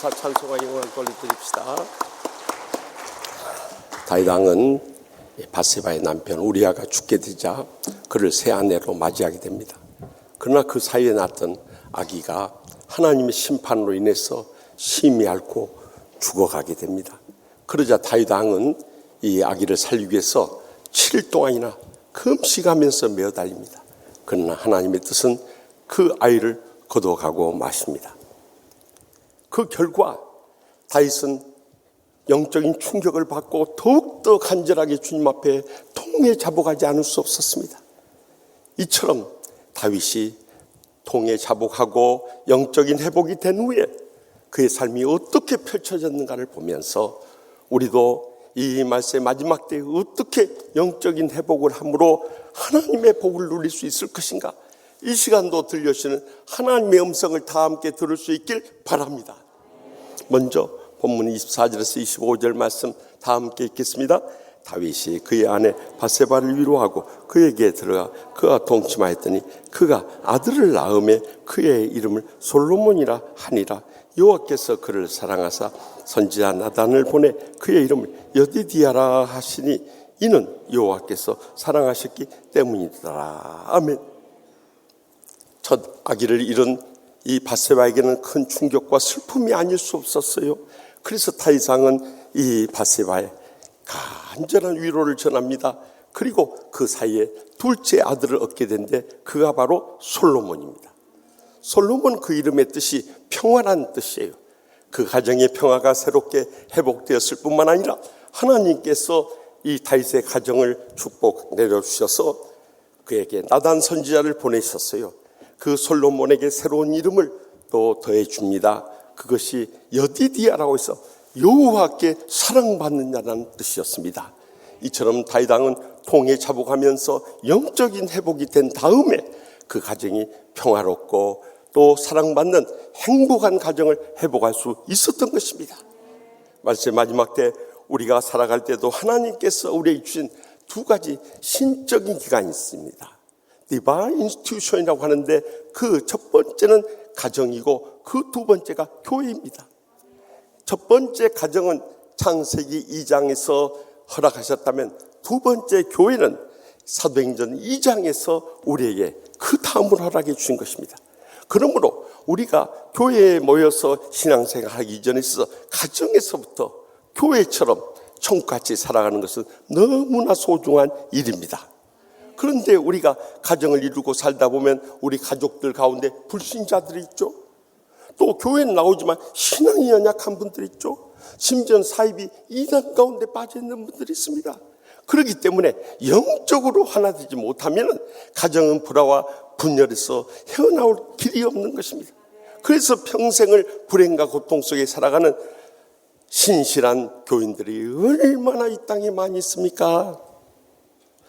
감사 찬송과 영광을 돌려드립시다. 다윗 왕은 밧세바의 남편 우리아가 죽게 되자 그를 새 아내로 맞이하게 됩니다. 그러나 그 사이에 낳았던 아기가 하나님의 심판으로 인해서 심히 앓고 죽어가게 됩니다. 그러자 다윗 왕은 이 아기를 살리기 위해서 7일 동안이나 금식하면서 매어달립니다. 그러나 하나님의 뜻은 그 아이를 거둬가고 마십니다. 그 결과 다윗은 영적인 충격을 받고 더욱더 간절하게 주님 앞에 통에 자복하지 않을 수 없었습니다. 이처럼 다윗이 통에 자복하고 영적인 회복이 된 후에 그의 삶이 어떻게 펼쳐졌는가를 보면서 우리도 이 말씀의 마지막 때에 어떻게 영적인 회복을 함으로 하나님의 복을 누릴 수 있을 것인가, 이 시간도 들려주시는 하나님의 음성을 다 함께 들을 수 있길 바랍니다. 먼저 본문 24절에서 25절 말씀 다 함께 읽겠습니다. 다윗이 그의 아내 밧세바를 위로하고 그에게 들어가 그와 동침하였더니 그가 아들을 낳음에 그의 이름을 솔로몬이라 하니라. 여호와께서 그를 사랑하사 선지자 나단을 보내 그의 이름을 여디디아라 하시니 이는 여호와께서 사랑하셨기 때문이더라. 아멘. 첫 아기를 잃은 이 밧세바에게는 큰 충격과 슬픔이 아닐 수 없었어요. 그래서 다윗 왕은 이 밧세바에 간절한 위로를 전합니다. 그리고 그 사이에 둘째 아들을 얻게 된데 그가 바로 솔로몬입니다. 솔로몬 그 이름의 뜻이 평화란 뜻이에요. 그 가정의 평화가 새롭게 회복되었을 뿐만 아니라 하나님께서 이 다윗의 가정을 축복 내려주셔서 그에게 나단 선지자를 보내셨어요. 그 솔로몬에게 새로운 이름을 또 더해 줍니다. 그것이 여디디아라고 해서 여호와께 사랑받는 자라는 뜻이었습니다. 이처럼 다윗 왕은 통에 자복하면서 영적인 회복이 된 다음에 그 가정이 평화롭고 또 사랑받는 행복한 가정을 회복할 수 있었던 것입니다. 말씀의 마지막 때 우리가 살아갈 때도 하나님께서 우리에게 주신 두 가지 신적인 기관이 있습니다. Divine Institution이라고 하는데 그 첫 번째는 가정이고 그 두 번째가 교회입니다. 첫 번째 가정은 창세기 2장에서 허락하셨다면 두 번째 교회는 사도행전 2장에서 우리에게 그 다음으로 허락해 주신 것입니다. 그러므로 우리가 교회에 모여서 신앙생활하기 이전에 있어서 가정에서부터 교회처럼 천국같이 살아가는 것은 너무나 소중한 일입니다. 그런데 우리가 가정을 이루고 살다 보면 우리 가족들 가운데 불신자들이 있죠. 또 교회는 나오지만 신앙이 연약한 분들이 있죠. 심지어 사입이 이단 가운데 빠져있는 분들이 있습니다. 그렇기 때문에 영적으로 하나 되지 못하면 가정은 불화와 분열에서 헤어나올 길이 없는 것입니다. 그래서 평생을 불행과 고통 속에 살아가는 신실한 교인들이 얼마나 이 땅에 많이 있습니까?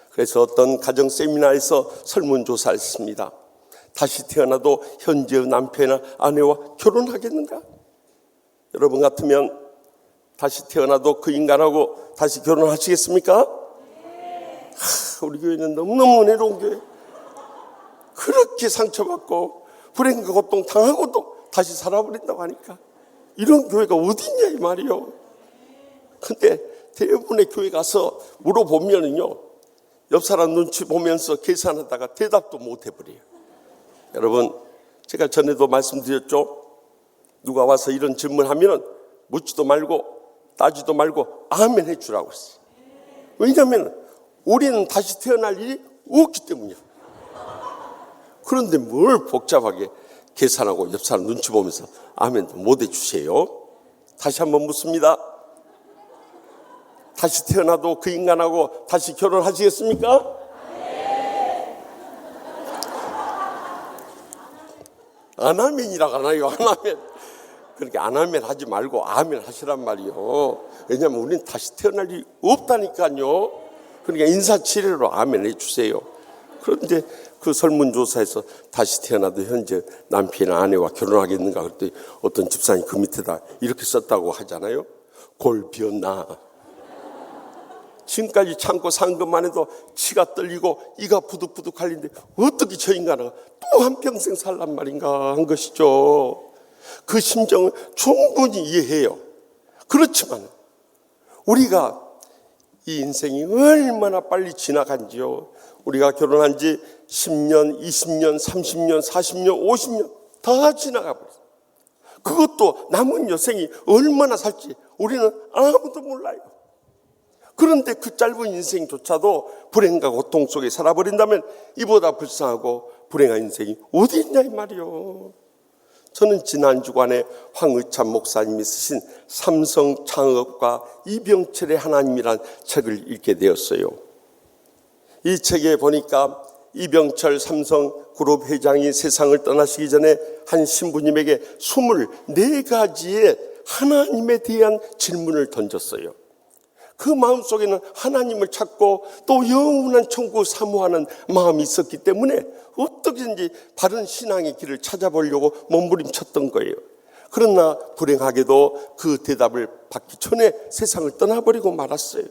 그래서 어떤 가정 세미나에서 설문조사를 했습니다. 다시 태어나도 현재의 남편이나 아내와 결혼하겠는가? 여러분 같으면 다시 태어나도 그 인간하고 다시 결혼하시겠습니까? 우리 교회는 너무너무 은혜로운 교회. 그렇게 상처받고 불행과 고통 당하고도 다시 살아버린다고 하니까 이런 교회가 어딨냐 이 말이요. 근데 대부분의 교회 가서 물어보면은요, 옆 사람 눈치 보면서 계산하다가 대답도 못 해버려요. 여러분, 제가 전에도 말씀드렸죠. 누가 와서 이런 질문하면 묻지도 말고 따지도 말고 아멘 해주라고 했어요. 왜냐하면 우리는 다시 태어날 일이 없기 때문이에요. 그런데 뭘 복잡하게 계산하고 옆 사람 눈치 보면서 아멘도 못 해주세요. 다시 한번 묻습니다. 다시 태어나도 그 인간하고 다시 결혼하시겠습니까? 아나멘이라고 하나요? 아나멘. 그렇게 아나멘 하지 말고 아멘 하시란 말이요. 왜냐하면 우리는 다시 태어날 일이 없다니까요. 그러니까 인사치레로 아멘 해주세요. 그런데 그 설문조사에서 다시 태어나도 현재 남편이나 아내와 결혼하겠는가 그랬더니 어떤 집사님 그 밑에다 이렇게 썼다고 하잖아요. 골 비었나. 지금까지 참고 산 것만 해도 치가 떨리고 이가 부득부득 갈리는데 어떻게 저 인간은 또 한평생 살란 말인가 한 것이죠. 그 심정을 충분히 이해해요. 그렇지만 우리가 이 인생이 얼마나 빨리 지나간지요. 우리가 결혼한 지 10년, 20년, 30년, 40년, 50년 다 지나가 버렸어요. 그것도 남은 여생이 얼마나 살지 우리는 아무도 몰라요. 그런데 그 짧은 인생조차도 불행과 고통 속에 살아버린다면 이보다 불쌍하고 불행한 인생이 어디 있냐 이 말이요. 저는 지난 주간에 황의찬 목사님이 쓰신 삼성 창업과 이병철의 하나님이란 책을 읽게 되었어요. 이 책에 보니까 이병철 삼성그룹 회장이 세상을 떠나시기 전에 한 신부님에게 24가지의 하나님에 대한 질문을 던졌어요. 그 마음속에는 하나님을 찾고 또 영원한 천국을 사모하는 마음이 있었기 때문에 어떻게든지 바른 신앙의 길을 찾아보려고 몸부림쳤던 거예요. 그러나 불행하게도 그 대답을 받기 전에 세상을 떠나버리고 말았어요.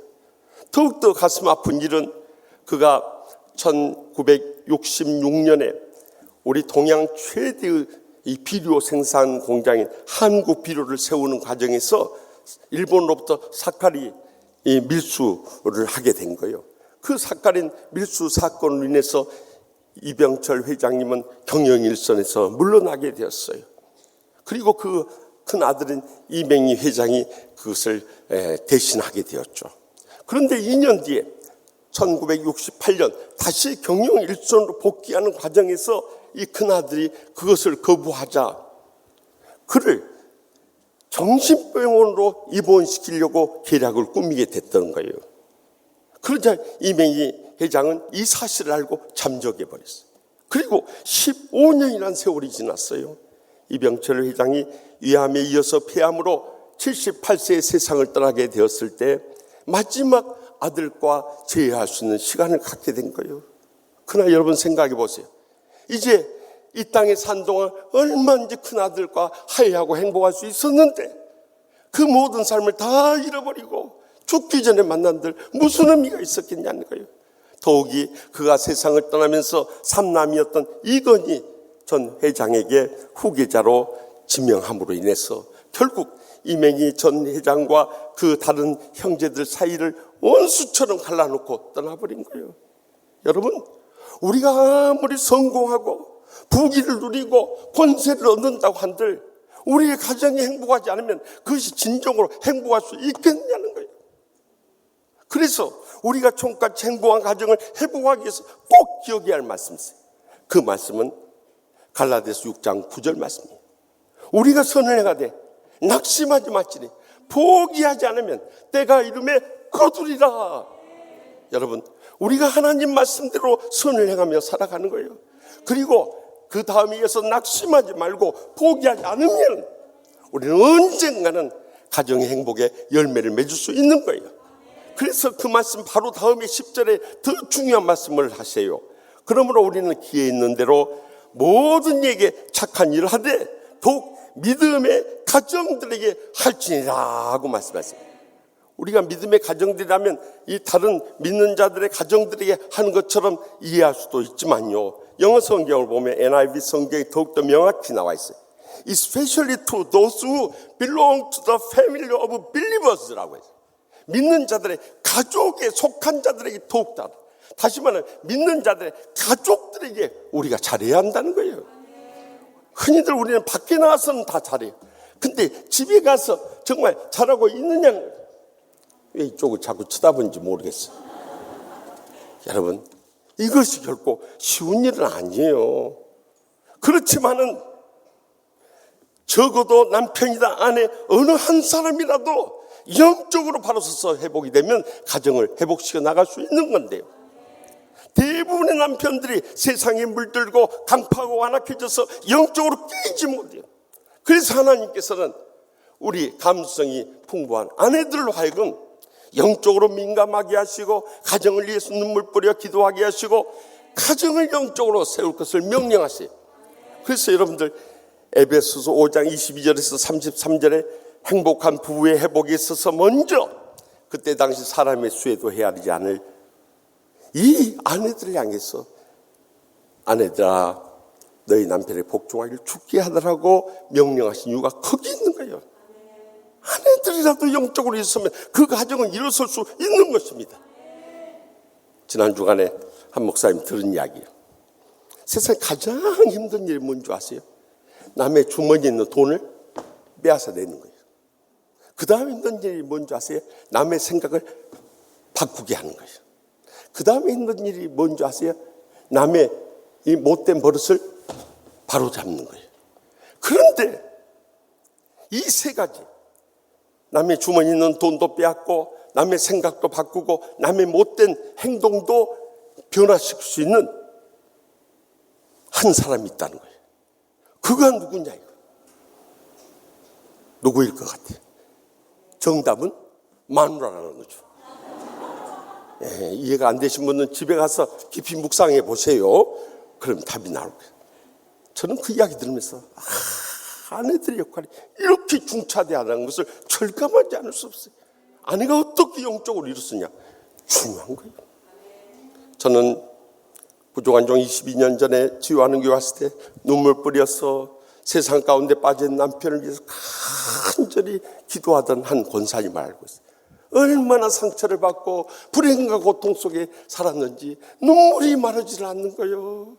더욱더 가슴 아픈 일은 그가 1966년에 우리 동양 최대의 이 비료 생산 공장인 한국 비료를 세우는 과정에서 일본으로부터 사카린 이 밀수를 하게 된 거예요. 그 사카린 밀수 사건으로 인해서 이병철 회장님은 경영일선에서 물러나게 되었어요. 그리고 그 큰 아들인 이맹희 회장이 그것을 대신하게 되었죠. 그런데 2년 뒤에 1968년 다시 경영일선으로 복귀하는 과정에서 이 큰아들이 그것을 거부하자 그를 정신병원으로 입원시키려고 계략을 꾸미게 됐던 거예요. 그러자 이맹희 회장은 이 사실을 알고 잠적해버렸어요. 그리고 15년이라는 세월이 지났어요. 이병철 회장이 위암에 이어서 폐암으로 78세의 세상을 떠나게 되었을 때 마지막 아들과 재회할 수 있는 시간을 갖게 된 거예요. 그러나 여러분 생각해 보세요. 이제 이 땅에 산 동안 얼마든지 큰아들과 화해하고 행복할 수 있었는데 그 모든 삶을 다 잃어버리고 죽기 전에 만난들 무슨 의미가 있었겠냐는 거예요. 더욱이 그가 세상을 떠나면서 삼남이었던 이건희 전 회장에게 후계자로 지명함으로 인해서 결국 이맹희 전 회장과 그 다른 형제들 사이를 원수처럼 갈라놓고 떠나버린 거예요. 여러분, 우리가 아무리 성공하고 부귀를 누리고 권세를 얻는다고 한들 우리의 가정이 행복하지 않으면 그것이 진정으로 행복할 수 있겠느냐는 거예요. 그래서 우리가 총같이 행복한 가정을 회복하기 위해서 꼭 기억해야 할 말씀이 있어요. 그 말씀은 갈라디아서 6장 9절 말씀이에요. 우리가 선을 행하되 낙심하지 말지니 포기하지 않으면 때가 이름에 거두리라. 여러분, 우리가 하나님 말씀대로 선을 행하며 살아가는 거예요. 그리고 그 다음에 이어서 낙심하지 말고 포기하지 않으면 우리는 언젠가는 가정의 행복에 열매를 맺을 수 있는 거예요. 그래서 그 말씀 바로 다음에 10절에 더 중요한 말씀을 하세요. 그러므로 우리는 기회 있는 대로 모든 이에게 착한 일을 하되 더욱 믿음의 가정들에게 할지니라 하고 말씀하십니다. 우리가 믿음의 가정들이라면 이 다른 믿는 자들의 가정들에게 하는 것처럼 이해할 수도 있지만요. 영어 성경을 보면 NIV 성경이 더욱더 명확히 나와 있어요. Especially to those who belong to the family of believers라고 해서 믿는 자들의 가족에 속한 자들에게 더욱더 다시 말하면 믿는 자들의 가족들에게 우리가 잘해야 한다는 거예요. 흔히들 우리는 밖에 나와서는 다 잘해요. 근데 집에 가서 정말 잘하고 있느냐는 왜 이쪽을 자꾸 쳐다보는지 모르겠어요. 여러분, 이것이 결코 쉬운 일은 아니에요. 그렇지만은 적어도 남편이다 아내 어느 한 사람이라도 영적으로 바로 서서 회복이 되면 가정을 회복시켜 나갈 수 있는 건데요. 대부분의 남편들이 세상에 물들고 강파하고 완악해져서 영적으로 깨지 못해요. 그래서 하나님께서는 우리 감수성이 풍부한 아내들로 하여금 영적으로 민감하게 하시고 가정을 위해서 눈물 뿌려 기도하게 하시고 가정을 영적으로 세울 것을 명령하세요. 그래서 여러분들 에베소서 5장 22절에서 33절에 행복한 부부의 회복에 있어서 먼저 그때 당시 사람의 수에도 헤아리지 않을 이 아내들을 향해서 아내들아 너희 남편의 복종하기를 죽게 하더라고 명령하신 이유가 거기 있는 거예요. 아내들이라도 영적으로 있으면 그 가정은 일어설 수 있는 것입니다. 지난 주간에 한 목사님 들은 이야기예요. 세상에 가장 힘든 일이 뭔지 아세요? 남의 주머니에 있는 돈을 빼앗아 내는 거예요. 그 다음에 힘든 일이 뭔지 아세요? 남의 생각을 바꾸게 하는 거예요. 그 다음에 힘든 일이 뭔지 아세요? 남의 이 못된 버릇을 바로잡는 거예요. 그런데 이 세 가지, 남의 주머니에 있는 돈도 빼앗고 남의 생각도 바꾸고 남의 못된 행동도 변화시킬 수 있는 한 사람이 있다는 거예요. 그가 누구냐 이거. 누구일 것 같아요? 정답은 마누라라는 거죠. 예, 이해가 안 되신 분은 집에 가서 깊이 묵상해 보세요. 그럼 답이 나올 거예요. 저는 그 이야기 들으면서 아내들의 역할이 이렇게 중차대하다는 것을 절감하지 않을 수 없어요. 아내가 어떻게 영적으로 이뤘느냐 중요한 거예요. 저는 부족한 종 22년 전에 치유하는 교회 왔을 때 눈물 뿌려서 세상 가운데 빠진 남편을 위해서 간절히 기도하던 한 권사님을 알고 있어요. 얼마나 상처를 받고 불행과 고통 속에 살았는지 눈물이 마르질 않는 거예요.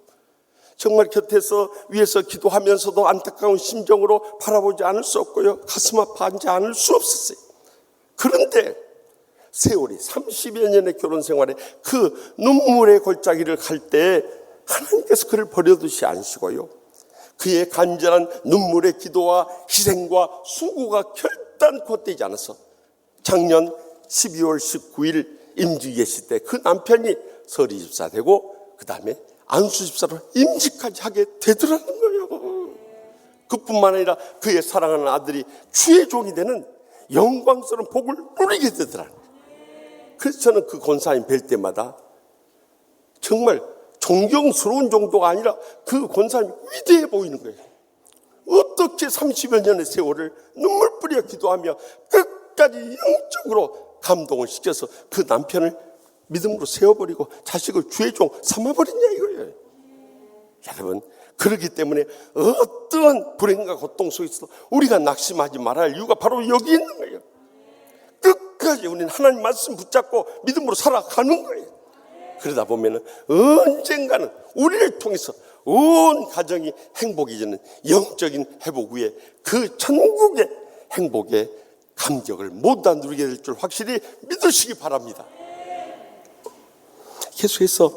정말 곁에서 위에서 기도하면서도 안타까운 심정으로 바라보지 않을 수 없고요. 가슴 아파하지 않을 수 없었어요. 그런데 세월이 30여 년의 결혼 생활에 그 눈물의 골짜기를 갈 때 하나님께서 그를 버려두지 않으시고요. 그의 간절한 눈물의 기도와 희생과 수고가 결단코 떼지 않아서 작년 12월 19일 임지 계실 때 그 남편이 서리 집사 되고 그 다음에 안수 집사로 임직까지 하게 되더라는 거예요. 그뿐만 아니라 그의 사랑하는 아들이 주의 종이 되는 영광스러운 복을 누리게 되더라는 거예요. 그래서 저는 그 권사님 뵐 때마다 정말 존경스러운 정도가 아니라 그 권사님이 위대해 보이는 거예요. 어떻게 30여 년의 세월을 눈물 뿌려 기도하며 끝까지 영적으로 감동을 시켜서 그 남편을 믿음으로 세워버리고 자식을 주의 종 삼아버리냐 이거예요. 여러분, 그렇기 때문에 어떠한 불행과 고통 속에서도 우리가 낙심하지 말아야 할 이유가 바로 여기 있는 거예요. 끝까지 우리는 하나님 말씀 붙잡고 믿음으로 살아가는 거예요. 그러다 보면은 언젠가는 우리를 통해서 온 가정이 행복해지는 영적인 회복 후에 그 천국의 행복의 감격을 모두 다 누리게 될 줄 확실히 믿으시기 바랍니다. 계속해서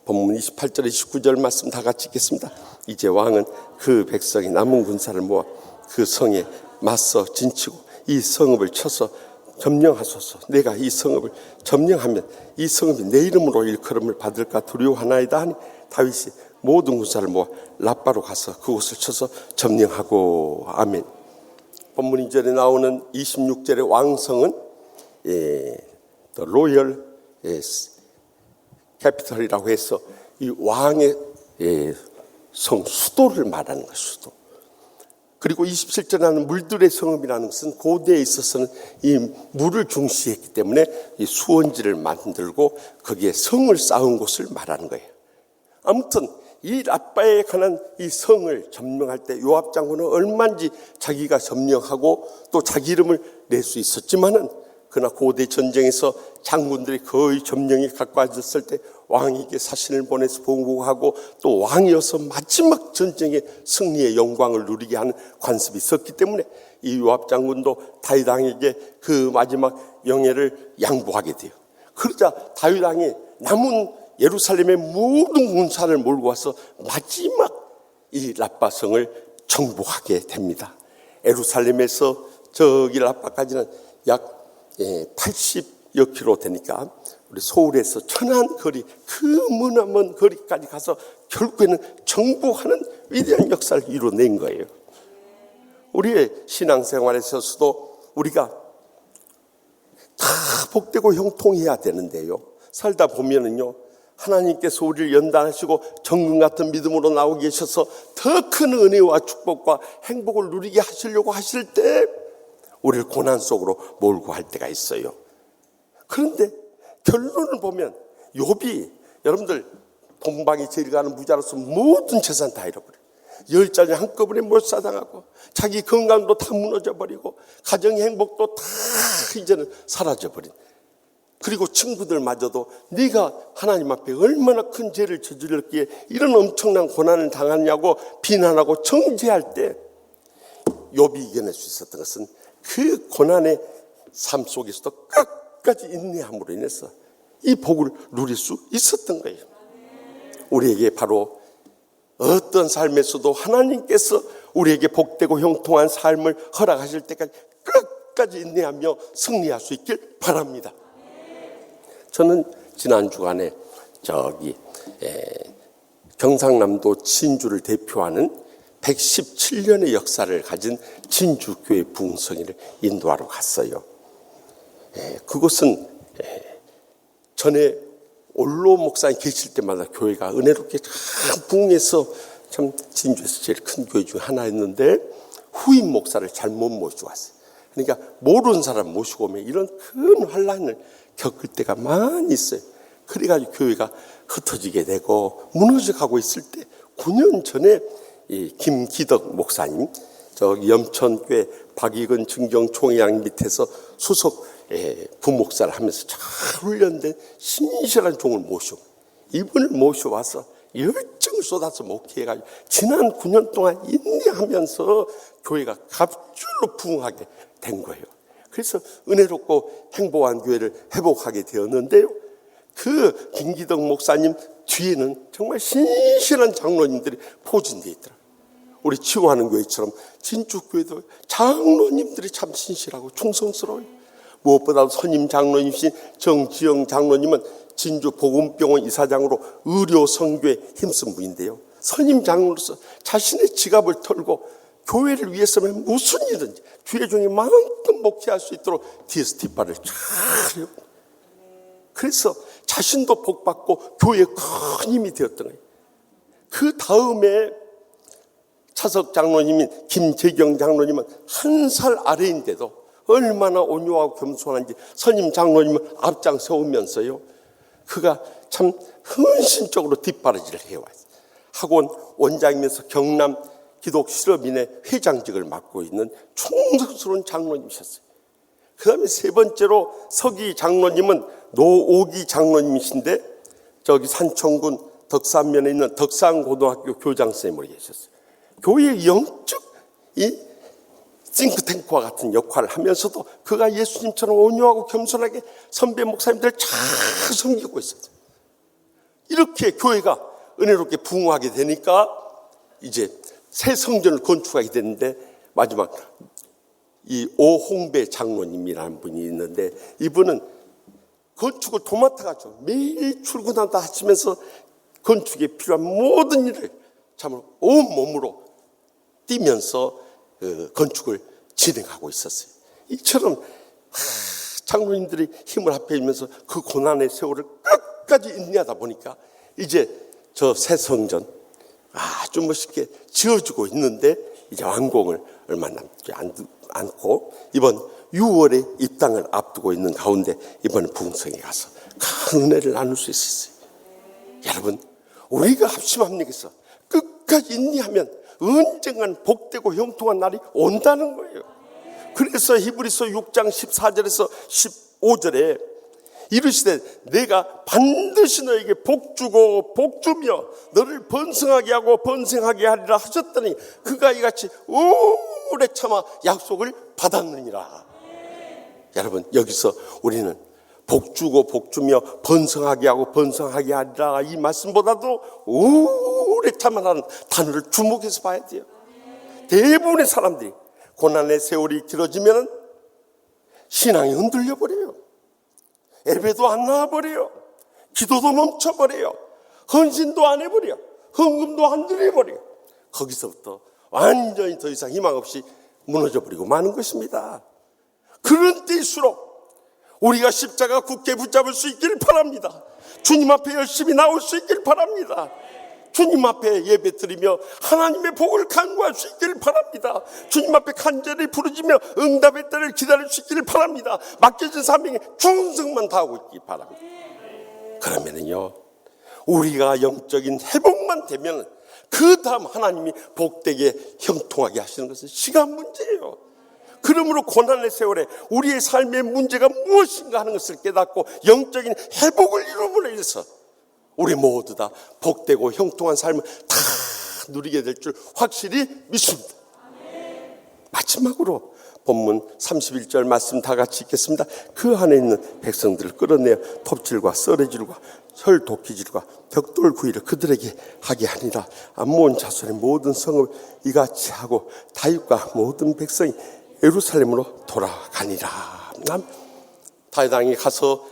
본문 28절 29절 말씀 다 같이 읽겠습니다. 이제 왕은 그 백성이 남은 군사를 모아 그 성에 맞서 진치고 이 성읍을 쳐서 점령하소서. 내가 이 성읍을 점령하면 이 성읍이 내 이름으로 일컬음을 받을까 두려워하나이다 하니 다윗이 모든 군사를 모아 라빠로 가서 그곳을 쳐서 점령하고. 아멘. 본문 2절에 나오는 26절의 왕성은 로열 캐피털이라고 해서 이 왕의 성 수도를 말하는 거예요. 수도. 그리고 27절에 나오는 물들의 성읍이라는 것은 고대에 있어서는 이 물을 중시했기 때문에 이 수원지를 만들고 거기에 성을 쌓은 곳을 말하는 거예요. 아무튼 이 라빠에 관한 이 성을 점령할 때 요압 장군은 얼마인지 자기가 점령하고 또 자기 이름을 낼 수 있었지만은 그러나 고대 전쟁에서 장군들이 거의 점령이 가까워졌을 때 왕에게 사신을 보내서 보고하고 또 왕이어서 마지막 전쟁의 승리의 영광을 누리게 하는 관습이 있었기 때문에 이 요압 장군도 다윗 왕에게 그 마지막 영예를 양보하게 돼요. 그러자 다윗 왕이 남은 예루살렘의 모든 군사를 몰고 와서 마지막 이 라빠성을 정복하게 됩니다. 예루살렘에서 저기 라빠까지는 약 80여 킬로 되니까 우리 서울에서 천안 거리 그 머나먼 거리까지 가서 결국에는 정복하는 위대한 역사를 이뤄낸 거예요. 우리의 신앙생활에 있어서도 우리가 다 복되고 형통해야 되는데요. 살다 보면은요, 하나님께서 우리를 연단하시고 정금 같은 믿음으로 나오고 계셔서 더 큰 은혜와 축복과 행복을 누리게 하시려고 하실 때 우리를 고난 속으로 몰고 할 때가 있어요. 그런데 결론을 보면 욥이 여러분들 동방이 제일 가는 부자로서 모든 재산 다 잃어버려. 10자녀 한꺼번에 몰사당하고 자기 건강도 다 무너져버리고 가정의 행복도 다 이제는 사라져버린. 그리고 친구들마저도 네가 하나님 앞에 얼마나 큰 죄를 저질렀기에 이런 엄청난 고난을 당하냐고 비난하고 정죄할 때 욥이 이겨낼 수 있었던 것은 그 고난의 삶 속에서도 끝까지 인내함으로 인해서 이 복을 누릴 수 있었던 거예요. 우리에게 바로 어떤 삶에서도 하나님께서 우리에게 복되고 형통한 삶을 허락하실 때까지 끝까지 인내하며 승리할 수 있길 바랍니다. 저는 지난 주간에 경상남도 진주를 대표하는 117년의 역사를 가진 진주교회 부흥성회를 인도하러 갔어요. 그곳은 전에 올로 목사님 계실 때마다 교회가 은혜롭게 참 부흥해서 참 진주에서 제일 큰 교회 중 하나였는데 후임 목사를 잘못 모시고 왔어요. 그러니까 모르는 사람 모시고 오면 이런 큰 환란을 겪을 때가 많이 있어요. 그래가지고 교회가 흩어지게 되고 무너져가고 있을 때 9년 전에 이 김기덕 목사님, 염천교회 박익은 증경총회장 밑에서 수석 부목사를 하면서 잘 훈련된 신실한 종을 모시고 이분을 모셔와서 열정을 쏟아서 목회해가지고 지난 9년 동안 인내하면서 교회가 갑절로 부흥하게 된 거예요. 그래서 은혜롭고 행복한 교회를 회복하게 되었는데요. 그 김기덕 목사님 뒤에는 정말 신실한 장로님들이 포진되어 있더라고요. 우리 치유하는 교회처럼 진주교회도 장로님들이 참 신실하고 충성스러워요. 무엇보다도 선임 장로님이신 정지영 장로님은 진주 복음병원 이사장으로 의료 선교에 힘쓴 분인데요. 선임 장로로서 자신의 지갑을 털고 교회를 위해서는 무슨 일든지 주의 종이 마음껏 목회할 수 있도록 뒤에서 뒷발을 잘 해요. 그래서 자신도 복받고 교회에 큰 힘이 되었던 거예요. 그 다음에 차석 장로님인 김재경 장로님은 1살 아래인데도 얼마나 온유하고 겸손한지 선임 장로님을 앞장 세우면서요. 그가 참 헌신적으로 뒷바라지를 해왔어요. 학원 원장이면서 경남 기독 실업인의 회장직을 맡고 있는 충성스러운 장로님이셨어요. 그 다음에 세 번째로 서기 장로님은 노오기 장로님이신데 저기 산청군 덕산면에 있는 덕산고등학교 교장선생님으로 계셨어요. 교회의 영적 이 싱크탱크와 같은 역할을 하면서도 그가 예수님처럼 온유하고 겸손하게 선배 목사님들을 잘 섬기고 있었어요. 이렇게 교회가 은혜롭게 부흥하게 되니까 이제 새 성전을 건축하게 됐는데 마지막 이 오홍배 장로님이라는 분이 있는데 이분은 건축을 도맡아가지고 매일 출근한다 하시면서 건축에 필요한 모든 일을 참으로 온몸으로 뛰면서 건축을 진행하고 있었어요. 이처럼 장로님들이 힘을 합해지면서 그 고난의 세월을 끝까지 인내하다 보니까 이제 저 새 성전 아주 멋있게 지어지고 있는데 이제 완공을 얼마 남지 않고 이번 6월에 입당을 앞두고 있는 가운데 이번에 부흥성에 가서 큰 은혜를 나눌 수 있었어요. 여러분 우리가 합심합력에서 끝까지 인내하면 언젠간 복되고 형통한 날이 온다는 거예요. 그래서 히브리서 6장 14절에서 15절에 이르시되 내가 반드시 너에게 복주고 복주며 너를 번성하게 하고 번성하게 하리라 하셨더니 그가 이같이 오래 참아 약속을 받았느니라. 여러분 여기서 우리는 복주고 복주며 번성하게 하고 번성하게 하리라 이 말씀보다도 오래 참아라는 단어를 주목해서 봐야 돼요. 대부분의 사람들이 고난의 세월이 길어지면 신앙이 흔들려 버려요. 예배도 안 나와버려요. 기도도 멈춰버려요. 헌신도 안 해버려요. 헌금도 안 드려버려요. 거기서부터 완전히 더 이상 희망 없이 무너져버리고 마는 것입니다. 그런 때일수록 우리가 십자가 굳게 붙잡을 수 있기를 바랍니다. 주님 앞에 열심히 나올 수 있기를 바랍니다. 주님 앞에 예배 드리며 하나님의 복을 간구할 수 있기를 바랍니다. 주님 앞에 간절히 부르짖며 응답의 때를 기다릴 수 있기를 바랍니다. 맡겨진 사명에 충성만 다하고 있기 바랍니다. 그러면은요 우리가 영적인 회복만 되면 그 다음 하나님이 복되게 형통하게 하시는 것은 시간 문제예요. 그러므로 고난의 세월에 우리의 삶의 문제가 무엇인가 하는 것을 깨닫고 영적인 회복을 이루므로 인해서 우리 모두 다 복되고 형통한 삶을 다 누리게 될 줄 확실히 믿습니다. 마지막으로 본문 31절 말씀 다 같이 읽겠습니다. 그 안에 있는 백성들을 끌어내어 톱질과 썰어질과 혈 도끼질과 벽돌 구이를 그들에게 하게 하니라. 암몬 자손의 모든 성읍을 이같이 하고 다윗과 모든 백성이 예루살렘으로 돌아가니라. 다윗왕이 가서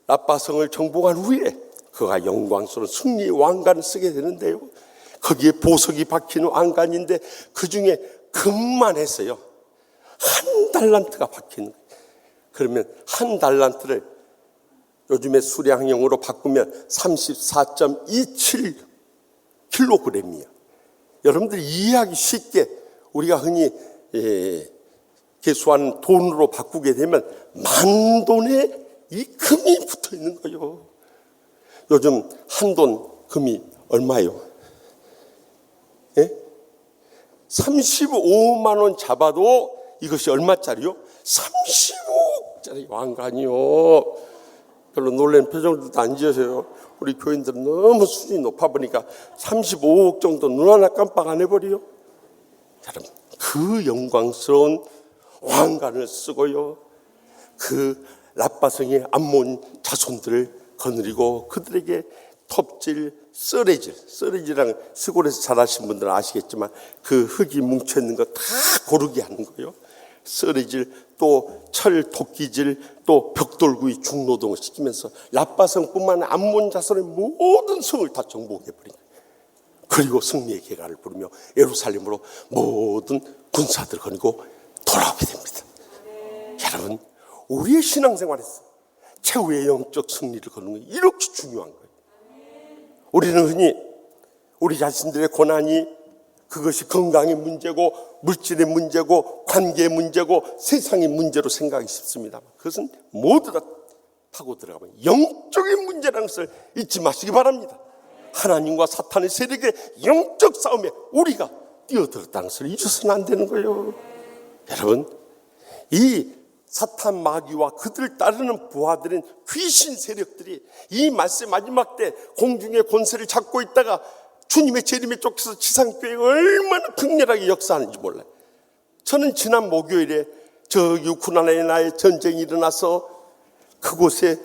라빠성을 정복한 후에 그가 영광스러운 승리의 왕관을 쓰게 되는데요, 거기에 보석이 박힌 왕관인데 그 중에 금만 했어요. 한 달란트가 박힌 거예요. 그러면 한 달란트를 요즘의 수량형으로 바꾸면 34.27kg이에요. 여러분들이 이해하기 쉽게 우리가 흔히 계수하는 돈으로 바꾸게 되면 만 돈에 이 금이 붙어 있는 거예요. 요즘 한 돈 금이 얼마예요? 35만 원 잡아도 이것이 얼마짜리요? 35억짜리 왕관이요. 별로 놀라는 표정들도 안 지으세요. 우리 교인들은 너무 수준이 높아 보니까 35억 정도 눈 하나 깜빡 안 해버려요. 여러분, 그 영광스러운 왕관을 쓰고요, 그 라빠성의 암몬 자손들을 거느리고 그들에게 톱질, 썰어질이랑 시골에서 자라신 분들은 아시겠지만 그 흙이 뭉쳐있는 거 다 고르게 하는 거예요. 썰어질, 또 철 도끼질, 또 벽돌구이 중노동을 시키면서 라빠성뿐만 아니라 암몬 자손의 모든 성을 다 정복해버린 거예요. 그리고 승리의 개가를 부르며 예루살렘으로 모든 군사들을 거느리고 돌아오게 됩니다. 여러분, 우리의 신앙생활에서 최후의 영적 승리를 거는 게 이렇게 중요한 거예요. 우리는 흔히 우리 자신들의 고난이 그것이 건강의 문제고 물질의 문제고 관계의 문제고 세상의 문제로 생각하기 쉽습니다만, 그것은 모두 다 타고 들어가면 영적인 문제라는 것을 잊지 마시기 바랍니다. 하나님과 사탄의 세력의 영적 싸움에 우리가 뛰어들었다는 것을 잊어서는 안 되는 거예요. 여러분, 이 사탄 마귀와 그들을 따르는 부하들은 귀신 세력들이 이 말세 마지막 때 공중의 권세를 잡고 있다가 주님의 재림에 쫓겨서 지상교회가 얼마나 극렬하게 역사하는지 몰라요. 저는 지난 목요일에 저기 우크라이나에 나의 전쟁이 일어나서 그곳에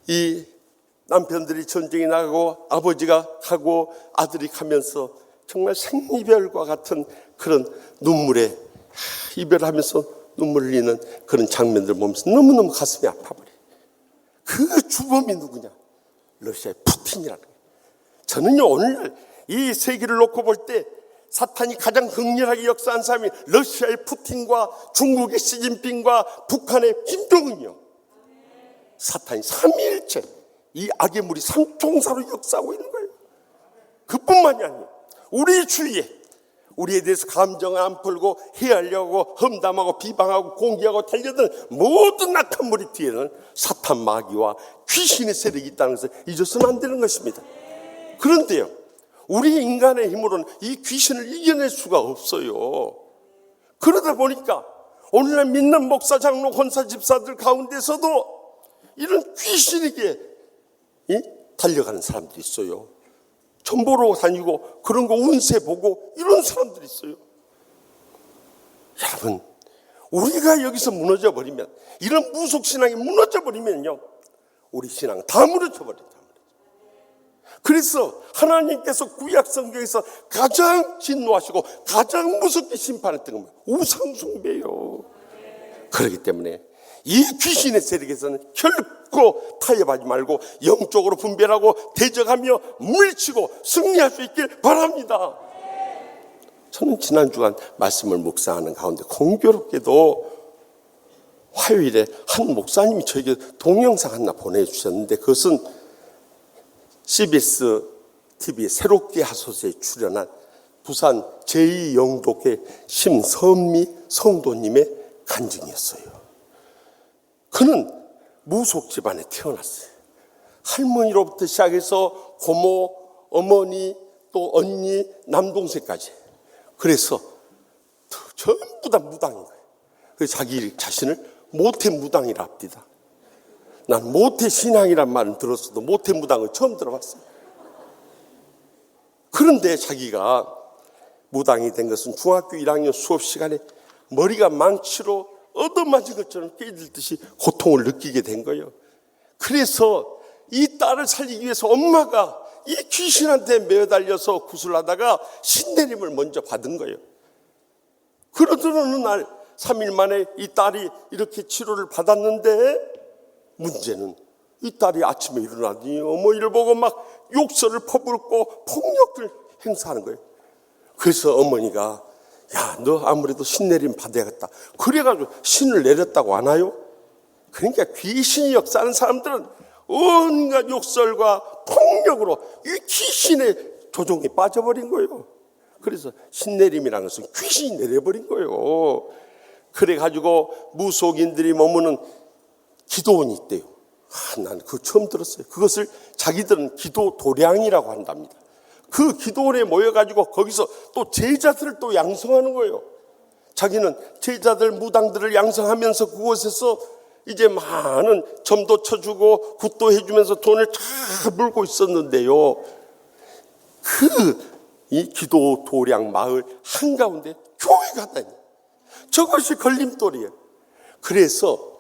이 남편들이 전쟁에 나가고 아버지가 가고 아들이 가면서 정말 생이별과 같은 그런 눈물에 이별하면서 눈물 흘리는 그런 장면들 보면서 너무너무 가슴이 아파버려요. 그 주범이 누구냐? 러시아의 푸틴이라는 거예요. 저는요, 오늘날 이 세계를 놓고 볼 때 사탄이 가장 극렬하게 역사한 사람이 러시아의 푸틴과 중국의 시진핑과 북한의 김정은이요. 사탄이 삼위일체, 이 악의 무리 삼총사로 역사하고 있는 거예요. 그뿐만이 아니에요. 우리 주위에 우리에 대해서 감정을 안 풀고 해하려고 험담하고 비방하고 공격하고 달려드는 모든 악한 무리 뒤에는 사탄 마귀와 귀신의 세력이 있다는 것을 잊어서는 안 되는 것입니다. 그런데요, 우리 인간의 힘으로는 이 귀신을 이겨낼 수가 없어요. 그러다 보니까 오늘날 믿는 목사, 장로, 권사, 집사들 가운데서도 이런 귀신에게 달려가는 사람들이 있어요. 점 보러 다니고 그런 거 운세 보고 이런 사람들이 있어요. 여러분, 우리가 여기서 무너져 버리면, 이런 무속신앙이 무너져 버리면요, 우리 신앙 다 무너져 버린다. 그래서 하나님께서 구약 성경에서 가장 진노하시고 가장 무섭게 심판했던 건 우상숭배예요. 그렇기 때문에 이 귀신의 세력에서는 결코 타협하지 말고 영적으로 분별하고 대적하며 물리치고 승리할 수 있길 바랍니다. 저는 지난 주간 말씀을 묵상하는 가운데 공교롭게도 화요일에 한 목사님이 저에게 동영상 하나 보내주셨는데, 그것은 CBS TV의 새롭게 하소서에 출연한 부산 제2영독회 심선미 성도님의 간증이었어요. 그는 무속 집안에 태어났어요. 할머니로부터 시작해서 고모, 어머니, 또 언니, 남동생까지. 그래서 전부 다 무당인 거예요. 그래서 자기 자신을 모태 무당이라 합니다. 난 모태 신앙이란 말은 들었어도 모태 무당을 처음 들어봤어요. 그런데 자기가 무당이 된 것은 중학교 1학년 수업 시간에 머리가 망치로 얻어맞은 것처럼 깨질듯이 고통을 느끼게 된 거예요. 그래서 이 딸을 살리기 위해서 엄마가 이 귀신한테 매달려서 구슬하다가 신내림을 먼저 받은 거예요. 그러던 어느 날 3일 만에 이 딸이 이렇게 치료를 받았는데, 문제는 이 딸이 아침에 일어나더니 어머니를 보고 막 욕설을 퍼붓고 폭력을 행사하는 거예요. 그래서 어머니가 야, 너 아무래도 신내림 받아야겠다. 그래가지고 신을 내렸다고 안 와요? 그러니까 귀신이 역사하는 사람들은 온갖 욕설과 폭력으로 이 귀신의 조종에 빠져버린 거예요. 그래서 신내림이라는 것은 귀신이 내려버린 거예요. 그래가지고 무속인들이 머무는 기도원이 있대요. 난 그거 처음 들었어요. 그것을 자기들은 기도 도량이라고 한답니다. 그 기도원에 모여가지고 거기서 또 제자들을 또 양성하는 거예요. 자기는 제자들, 무당들을 양성하면서 그곳에서 이제 많은 점도 쳐주고 굿도 해주면서 돈을 다 물고 있었는데요. 이 기도 도량 마을 한가운데 교회가 다니. 저것이 걸림돌이에요. 그래서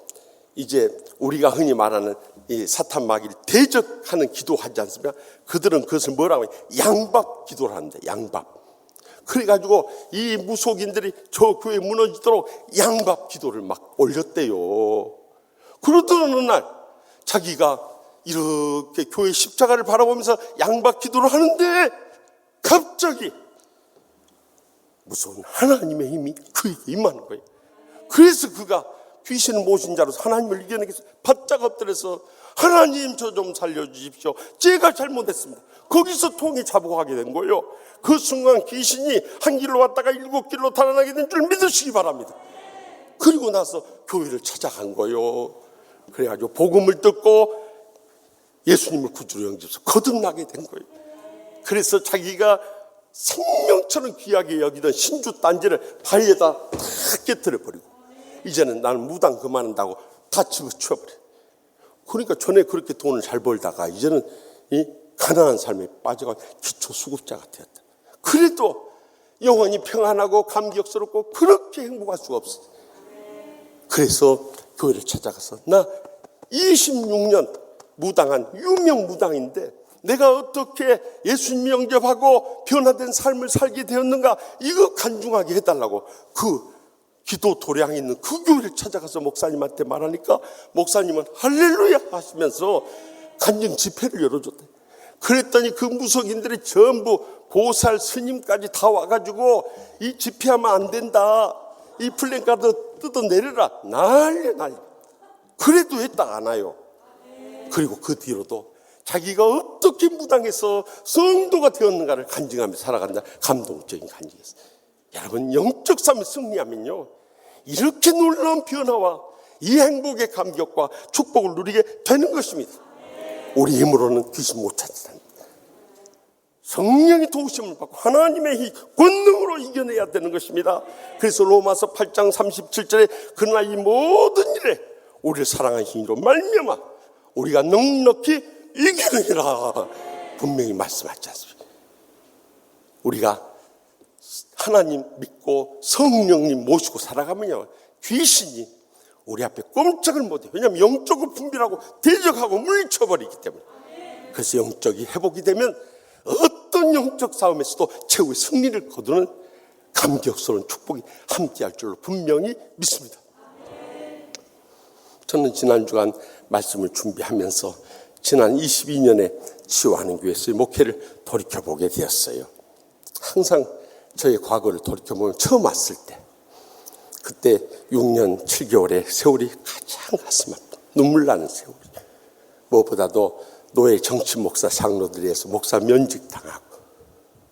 이제 우리가 흔히 말하는 이 사탄 마귀를 대적하는 기도하지 않습니까? 그들은 그것을 뭐라고 해요? 양밥 기도를 하는데, 양밥. 그래가지고 이 무속인들이 저 교회 무너지도록 양밥 기도를 막 올렸대요. 그러던 어느 날 자기가 이렇게 교회 십자가를 바라보면서 양밥 기도를 하는데 갑자기 무서운 하나님의 힘이 그에게 임하는 거예요. 그래서 그가 귀신을 모신 자로서 하나님을 이겨내기 위해서 바짝 엎드려서 하나님 저 좀 살려주십시오. 제가 잘못했습니다. 거기서 통에 자복하게 된 거예요. 그 순간 귀신이 한 길로 왔다가 7길로 달아나게 된 줄 믿으시기 바랍니다. 그리고 나서 교회를 찾아간 거예요. 그래가지고 복음을 듣고 예수님을 구주로 영접해서 거듭나게 된 거예요. 그래서 자기가 생명처럼 귀하게 여기던 신주 단지를 발에다 다 깨뜨려버리고 이제는 나는 무당 그만한다고 다 집어치워버려. 그러니까 전에 그렇게 돈을 잘 벌다가 이제는 이 가난한 삶에 빠져가 기초수급자가 되었다. 그래도 영원히 평안하고 감격스럽고 그렇게 행복할 수가 없어. 그래서 교회를 찾아가서 나 26년 무당한 유명 무당인데 내가 어떻게 예수님 영접하고 변화된 삶을 살게 되었는가, 이거 간중하게 해달라고 그 기도 도량이 있는 그 교회를 찾아가서 목사님한테 말하니까 목사님은 할렐루야 하시면서 간증 집회를 열어줬대. 그랬더니 그 무속인들이 전부 보살 스님까지 다 와가지고 이 집회하면 안 된다, 이 플랜카드 뜯어내려라, 난리. 그래도 했다 안 와요. 그리고 그 뒤로도 자기가 어떻게 무당해서 성도가 되었는가를 간증하며 살아간다. 감동적인 간증이었어요. 여러분, 영적 삶을 승리하면요, 이렇게 놀라운 변화와 이 행복의 감격과 축복을 누리게 되는 것입니다. 우리 힘으로는 귀신 못 찾는다. 성령의 도우심을 받고 하나님의 힘, 권능으로 이겨내야 되는 것입니다. 그래서 로마서 8장 37절에 그러나 이 모든 일에 우리를 사랑하는 힘으로 말미암아 우리가 넉넉히 이기느니라 분명히 말씀하지 않습니까? 우리가 하나님 믿고 성령님 모시고 살아가면요, 귀신이 우리 앞에 꼼짝을 못해요. 왜냐하면 영적으로 분별하고 대적하고 물리쳐버리기 때문에. 그래서 영적이 회복이 되면 어떤 영적 싸움에서도 최후의 승리를 거두는 감격스러운 축복이 함께할 줄로 분명히 믿습니다. 저는 지난 주간 말씀을 준비하면서 지난 22년에 치유하는 교회에서의 목회를 돌이켜보게 되었어요. 항상 저의 과거를 돌이켜보면 처음 왔을 때, 그때 6년 7개월의 세월이 가장 가슴 아픈 눈물 나는 세월. 무엇보다도 노예 정치 목사 장로들에 의해서 목사 면직당하고,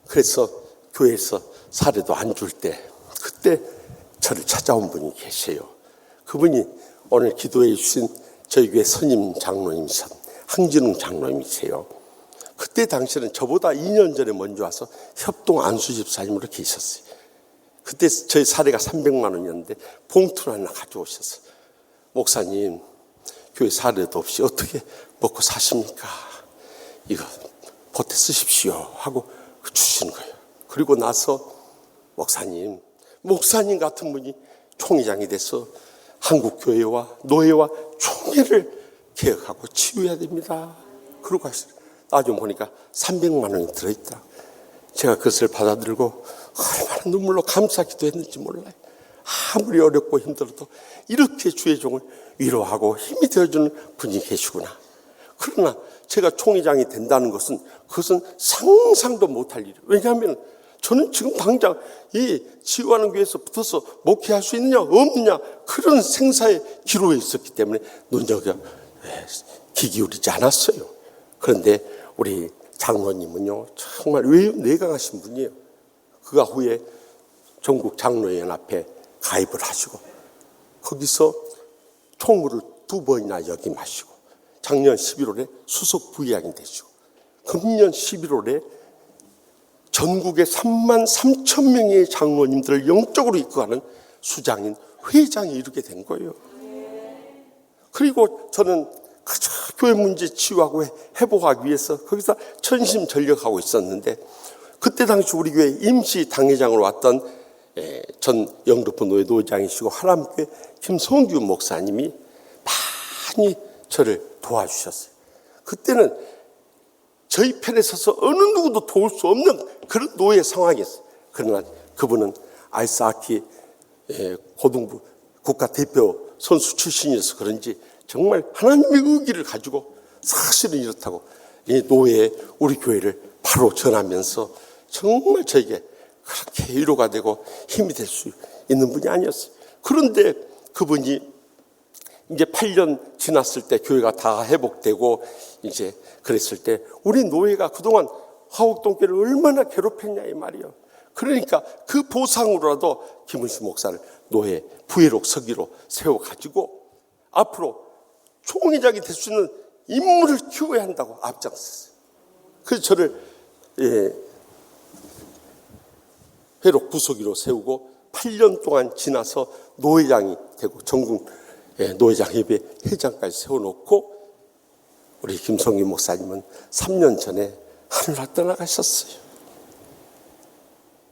그래서 교회에서 사례도 안 줄 때 그때 저를 찾아온 분이 계세요. 그분이 오늘 기도해 주신 저희 교회 선임 장로님이신 황진웅 장로님이세요. 그때 당시에는 저보다 2년 전에 먼저 와서 협동 안수집사님으로 계셨어요. 그때 저희 사례가 300만 원이었는데 봉투를 하나 가져오셨어요. 목사님, 교회 사례도 없이 어떻게 먹고 사십니까? 이거 보태 쓰십시오 하고 주시는 거예요. 그리고 나서 목사님 같은 분이 총회장이 돼서 한국교회와 노예와 총회를 개혁하고 치유해야 됩니다. 그러고 하시더라고요. 나중에 보니까 300만 원이 들어있다. 제가 그것을 받아들고 얼마나 눈물로 감사기도 했는지 몰라요. 아무리 어렵고 힘들어도 이렇게 주의 종을 위로하고 힘이 되어주는 분이 계시구나. 그러나 제가 총회장이 된다는 것은 그것은 상상도 못할 일이에요. 왜냐하면 저는 지금 당장 이 지구하는 교회에서 붙어서 목회할 수 있느냐 없느냐 그런 생사의 기로에 있었기 때문에 눈여겨 귀 기울이지 않았어요. 그런데 우리 장로님은요 정말 외유내강하신 분이에요. 그가 후에 전국 장로연합회 가입을 하시고 거기서 총무를 2번이나 역임하시고 작년 11월에 수석 부회장이 되시고 금년 11월에 전국의 3만 3천 명의 장로님들을 영적으로 이끌어가는 수장인 회장이 이르게 된 거예요. 그리고 저는 그저 교회 문제 치유하고 회복하기 위해서 거기서 전심전력하고 있었는데 그때 당시 우리 교회 임시 당회장으로 왔던 전 영등포 노회 노회장이시고 하남교회 김성규 목사님이 많이 저를 도와주셨어요. 그때는 저희 편에 서서 어느 누구도 도울 수 없는 그런 노예 상황이었어요. 그러나 그분은 아이스하키 고등부 국가대표 선수 출신이어서 그런지 정말 하나님의 의기를 가지고 사실은 이렇다고 이 노예에 우리 교회를 바로 전하면서 정말 저에게 그렇게 위로가 되고 힘이 될 수 있는 분이 아니었어요. 그런데 그분이 이제 8년 지났을 때 교회가 다 회복되고 이제 그랬을 때 우리 노예가 그동안 화곡동교회를 얼마나 괴롭혔냐 이 말이에요. 그러니까 그 보상으로라도 김은수 목사를 노예 부회록 서기로 세워가지고 앞으로 총회장이 될 수 있는 인물을 키워야 한다고 앞장섰어요. 그래서 저를 회록 부서기로 세우고 8년 동안 지나서 노회장이 되고 전국 노회장협의 회장까지 세워놓고 우리 김성규 목사님은 3년 전에 하늘을 떠나가셨어요.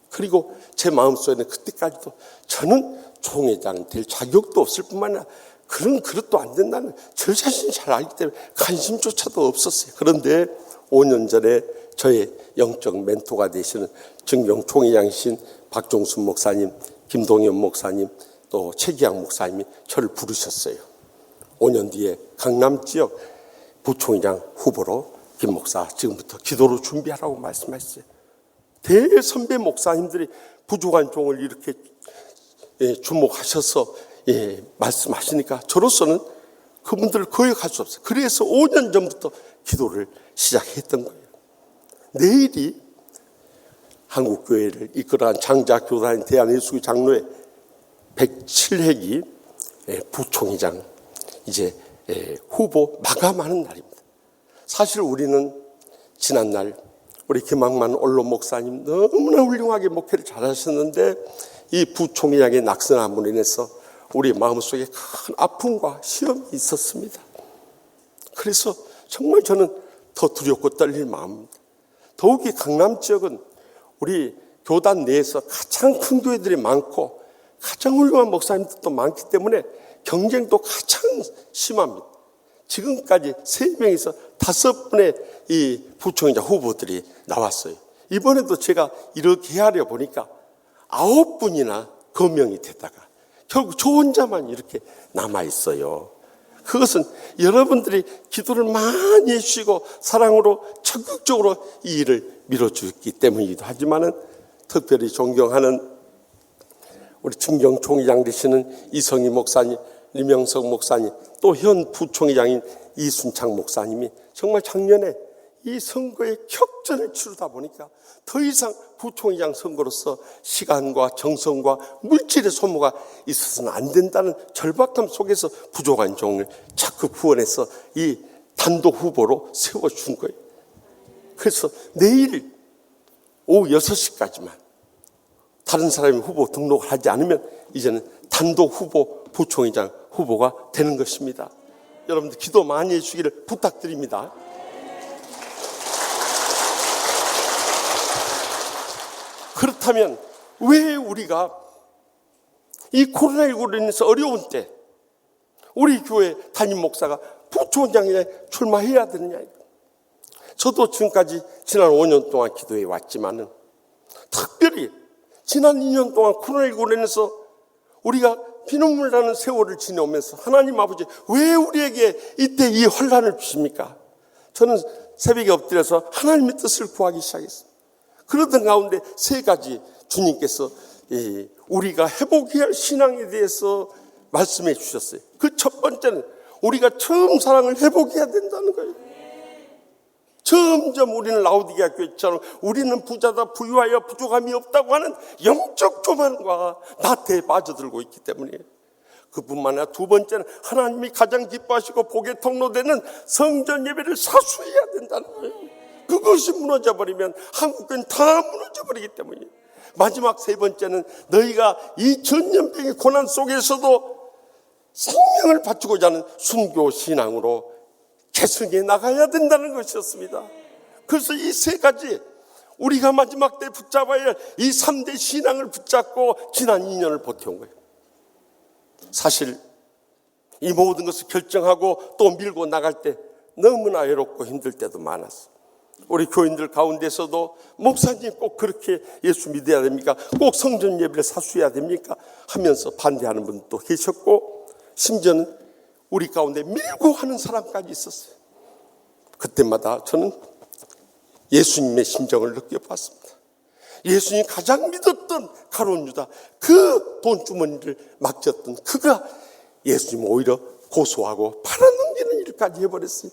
그리고 제 마음속에는 그때까지도 저는 총회장 될 자격도 없을 뿐만 아니라 그런 그릇도 안 된다는 저 자신이 잘 알기 때문에 관심조차도 없었어요. 그런데 5년 전에 저의 영적 멘토가 되시는 증경 총회장이신 박종순 목사님, 김동현 목사님, 또 최기양 목사님이 저를 부르셨어요. 5년 뒤에 강남 지역 부총회장 후보로 김 목사 지금부터 기도로 준비하라고 말씀하셨어요. 대선배 목사님들이 부족한 종을 이렇게 주목하셔서 말씀하시니까 저로서는 그분들을 거역할 수 없어요. 그래서 5년 전부터 기도를 시작했던 거예요. 내일이 한국교회를 이끌어간 장자교단인 대한예수교 장로회 107회기 부총회장 이제 후보 마감하는 날입니다. 사실 우리는 지난날 우리 김학만 언론 목사님 너무나 훌륭하게 목회를 잘하셨는데 이 부총회장의 낙선함으로 인해서 우리 마음속에 큰 아픔과 시험이 있었습니다. 그래서 정말 저는 더 두렵고 떨릴 마음입니다. 더욱이 강남 지역은 우리 교단 내에서 가장 큰 교회들이 많고 가장 훌륭한 목사님들도 많기 때문에 경쟁도 가장 심합니다. 지금까지 3명에서 5분의 이 부총회장 후보들이 나왔어요. 이번에도 제가 이렇게 헤아려 보니까 9분이나 거명이 되다가 결국 저 혼자만 이렇게 남아있어요. 그것은 여러분들이 기도를 많이 해주시고 사랑으로 적극적으로 이 일을 밀어주기 때문이기도 하지만은 특별히 존경하는 우리 증경 총회장 되시는 이성희 목사님, 리명석 목사님, 또 현 부총회장인 이순창 목사님이 정말 작년에 이 선거의 격전을 치르다 보니까 더 이상 부총회장 선거로서 시간과 정성과 물질의 소모가 있어서는 안 된다는 절박함 속에서 부족한 종을 자꾸 구원해서 이 단독 후보로 세워준 거예요. 그래서 내일 오후 6시까지만 다른 사람이 후보 등록을 하지 않으면 이제는 단독 후보 부총회장 후보가 되는 것입니다. 여러분들 기도 많이 해주기를 부탁드립니다. 그렇다면 왜 우리가 이 코로나19로 인해서 어려운 때 우리 교회 담임 목사가 부총장에 출마해야 되느냐. 저도 지금까지 지난 5년 동안 기도해 왔지만은 특별히 지난 2년 동안 코로나19로 인해서 우리가 피눈물 나는 세월을 지내오면서 하나님 아버지 왜 우리에게 이때 이 혼란을 주십니까? 저는 새벽에 엎드려서 하나님의 뜻을 구하기 시작했습니다. 그러던 가운데 세 가지 주님께서 우리가 회복해야 할 신앙에 대해서 말씀해 주셨어요. 그 첫 번째는 우리가 처음 사랑을 회복해야 된다는 거예요. 점점 우리는 라오디게아 교회처럼 우리는 부자다 부유하여 부족함이 없다고 하는 영적 교만과 나태에 빠져들고 있기 때문이에요. 그뿐만 아니라 두 번째는 하나님이 가장 기뻐하시고 복의 통로되는 성전 예배를 사수해야 된다는 거예요. 그것이 무너져버리면 한국교회는 다 무너져버리기 때문이에요. 마지막 세 번째는 너희가 이 전염병의 고난 속에서도 생명을 바치고자 하는 순교 신앙으로 계승해 나가야 된다는 것이었습니다. 그래서 이 세 가지 우리가 마지막 때 붙잡아야 할 이 3대 신앙을 붙잡고 지난 2년을 버텨온 거예요. 사실 이 모든 것을 결정하고 또 밀고 나갈 때 너무나 외롭고 힘들 때도 많았어요. 우리 교인들 가운데서도 목사님 꼭 그렇게 예수 믿어야 됩니까? 꼭 성전 예배를 사수해야 됩니까? 하면서 반대하는 분도 계셨고 심지어는 우리 가운데 밀고 하는 사람까지 있었어요. 그때마다 저는 예수님의 심정을 느껴봤습니다. 예수님이 가장 믿었던 가룟 유다, 그 돈주머니를 맡겼던 그가 예수님 오히려 고소하고 팔아넘기는 일까지 해버렸어요.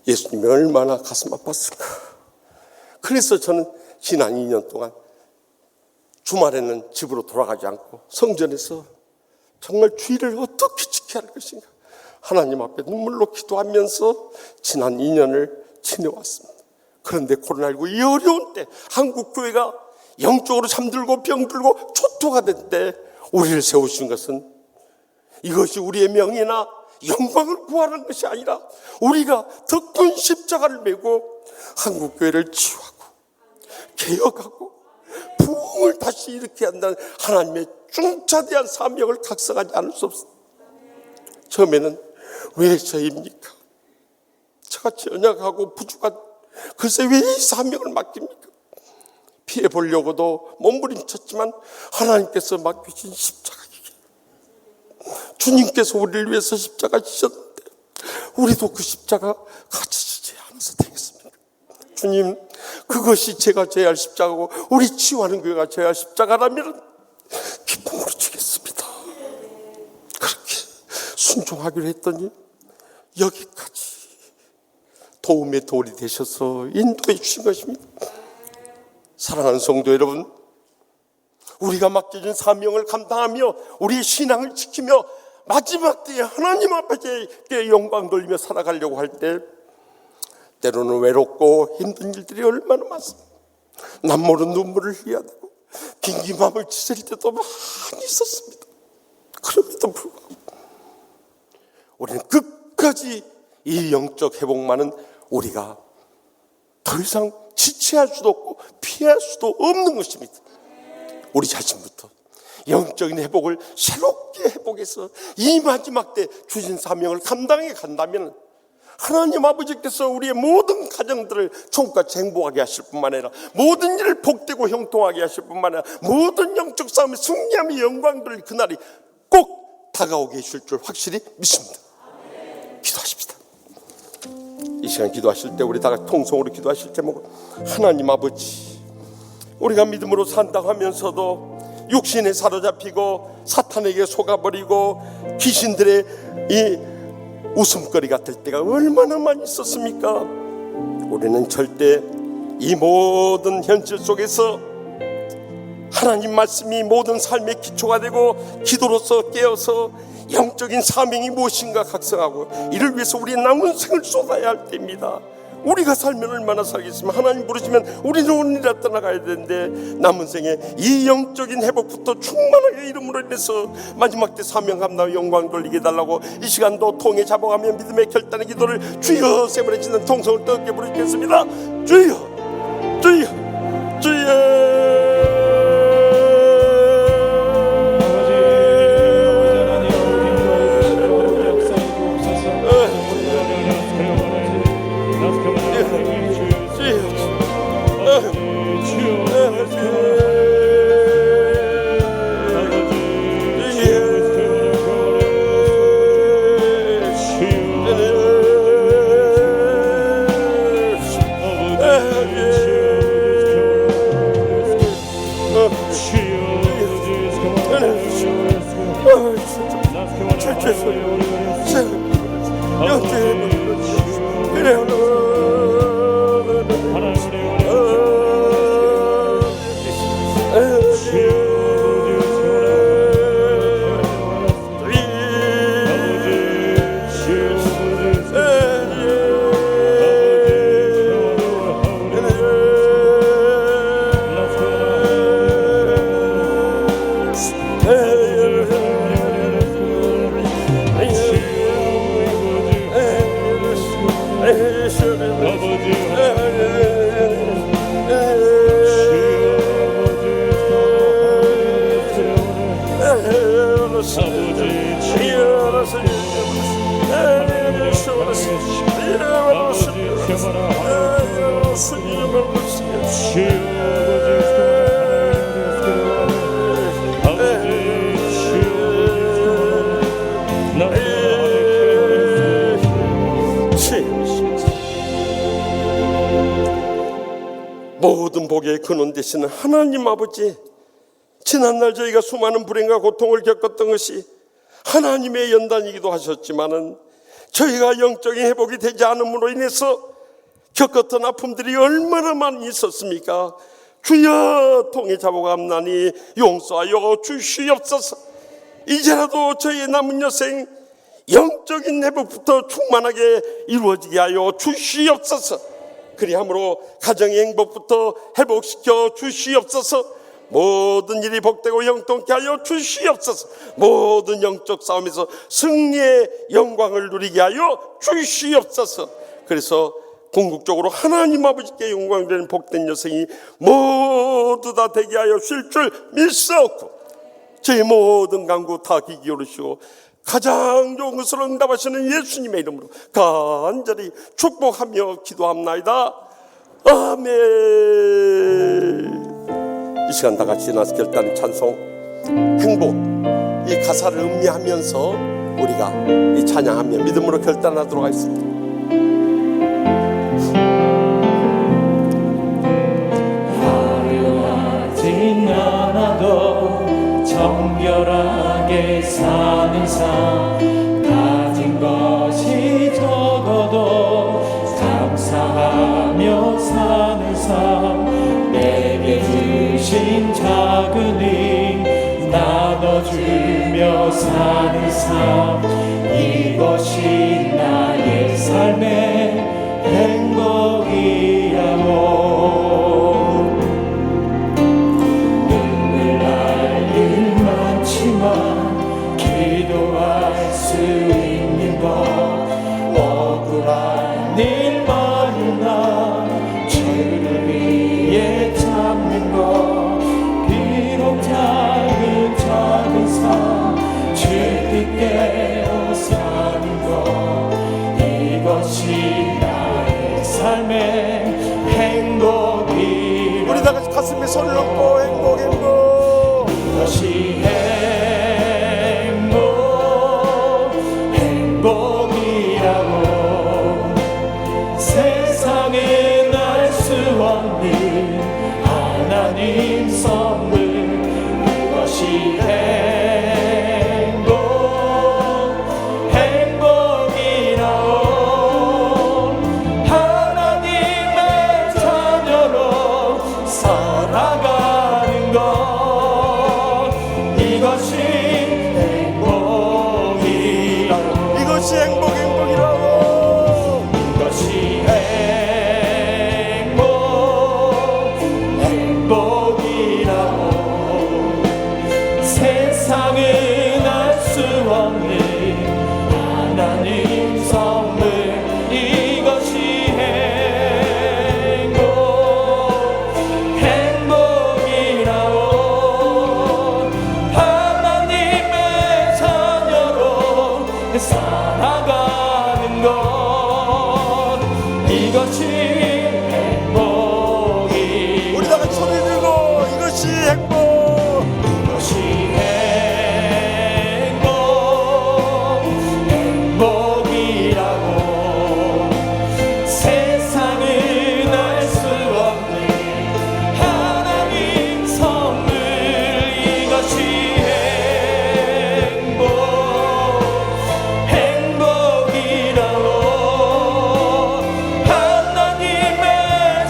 예수님이 얼마나 가슴 아팠을까. 그래서 저는 지난 2년 동안 주말에는 집으로 돌아가지 않고 성전에서 정말 주의를 어떻게 지켜야 할 것인가 하나님 앞에 눈물로 기도하면서 지난 2년을 지내왔습니다. 그런데 코로나19 이 어려운 때 한국교회가 영적으로 잠들고 병들고 초토가 된 때 우리를 세우신 것은 이것이 우리의 명예나 영광을 구하는 것이 아니라 우리가 더 큰 십자가를 메고 한국교회를 치유하고 개혁하고 부흥을 다시 일으켜야 한다는 하나님의 중차대한 사명을 각성하지 않을 수 없습니다. 처음에는 왜 저입니까? 저같이 연약하고 부족한 글쎄 왜 이 사명을 맡깁니까? 피해 보려고도 몸부림쳤지만 하나님께서 맡기신 십자가이기 주님께서 우리를 위해서 십자가 지셨는데 우리도 그 십자가 같이 지지 않아서 되겠습니까? 주님, 그것이 제가 져야 할 십자가고 우리 치유하는 교회가 져야 할 십자가라면 기쁨으로 지겠습니다. 그렇게 순종하기로 했더니 여기까지 도움의 돌이 되셔서 인도해 주신 것입니다. 사랑하는 성도 여러분, 우리가 맡겨진 사명을 감당하며 우리의 신앙을 지키며 마지막 때에 하나님 앞에 영광 돌리며 살아가려고 할 때 때로는 외롭고 힘든 일들이 얼마나 많습니다. 남모른 눈물을 흘려야 되고 긴기맘을 찢을 때도 많이 있었습니다. 그럼에도 불구하고 우리는 끝까지 이 영적 회복만은 우리가 더 이상 지체할 수도 없고 피할 수도 없는 것입니다. 우리 자신부터 영적인 회복을 새롭게 회복해서 이 마지막 때 주신 사명을 감당해 간다면 하나님 아버지께서 우리의 모든 가정들을 총같이 행복하게 하실 뿐만 아니라 모든 일을 복되고 형통하게 하실 뿐만 아니라 모든 영적 싸움에 승리함의 영광들 그날이 꼭 다가오게 해줄 줄 확실히 믿습니다. 기도하십시다. 이 시간 기도하실 때 우리 다 같이 통성으로 기도하실 제목은 하나님 아버지, 우리가 믿음으로 산다고 하면서도 육신에 사로잡히고 사탄에게 속아버리고 귀신들의 이 웃음거리가 될 때가 얼마나 많이 있었습니까? 우리는 절대 이 모든 현실 속에서 하나님 말씀이 모든 삶의 기초가 되고 기도로서 깨어서 영적인 사명이 무엇인가 각성하고 이를 위해서 우리의 남은 생을 쏟아야 할 때입니다. 우리가 살면 얼마나 살겠으면 하나님 부르시면 우리는 오늘이라 떠나가야 되는데 남은 생에 이 영적인 회복부터 충만하게 이름으로 인해서 마지막 때 사명 감당하고 영광 돌리게 해달라고 이 시간도 통해 잡아가며 믿음의 결단의 기도를 주여 세 번에 짓는 통성을 뜨겁게 부르겠습니다. 주여 주여 주여. 모든 복의 근원 되시는 하나님 아버지, 지난날 저희가 수많은 불행과 고통을 겪었던 것이 하나님의 연단이기도 하셨지만은 저희가 영적인 회복이 되지 않음으로 인해서 겪었던 아픔들이 얼마나 많이 있었습니까? 주여 통해 잡아감나니 용서하여 주시옵소서. 이제라도 저희의 남은 여생 영적인 회복부터 충만하게 이루어지게 하여 주시옵소서. 그리함으로 가정의 행복부터 회복시켜 주시옵소서. 모든 일이 복되고 형통케 하여 주시옵소서. 모든 영적 싸움에서 승리의 영광을 누리게 하여 주시옵소서. 그래서 궁극적으로 하나님 아버지께 영광되는 복된 여생이 모두 다 되게 하여 주실 줄 믿사옵고 저희 모든 간구 다 귀 기울이시고 가장 좋은 것을 응답하시는 예수님의 이름으로 간절히 축복하며 기도합나이다. 아멘. 이 시간 다 같이 나서 결단 찬송 행복 이 가사를 음미하면서 우리가 이 찬양하며 믿음으로 결단하도록 하겠습니다. 화려하진 않아도 정결하게 사는 삶 가진 것이 적어도 감사하며 사는 삶 내게 주신 작은 힘 나눠주며 사는 삶 이것이 나의 삶의 행복이야오. 눈물 날 일 많지만 기도할 수 있는 것 억울한 일 많으나 주를 위해 참는 것 비록 작은 삶 주님께로 사는 것 이것이 나의 삶의 행복이 우리 다 같이 가슴에 손을 얹고 행복 행복 이것이 행복이라고 세상에 알 수 없는 하나님 선물 이것이 행복이라고 하나님의 자녀로 살아가는 것 이것이 행복이 우리 다 같이 소리 들고 이것이 행복. 이것이 행복이라고 세상은 알 수 없는 하나님 선물 이것이 행복이라고 하나님의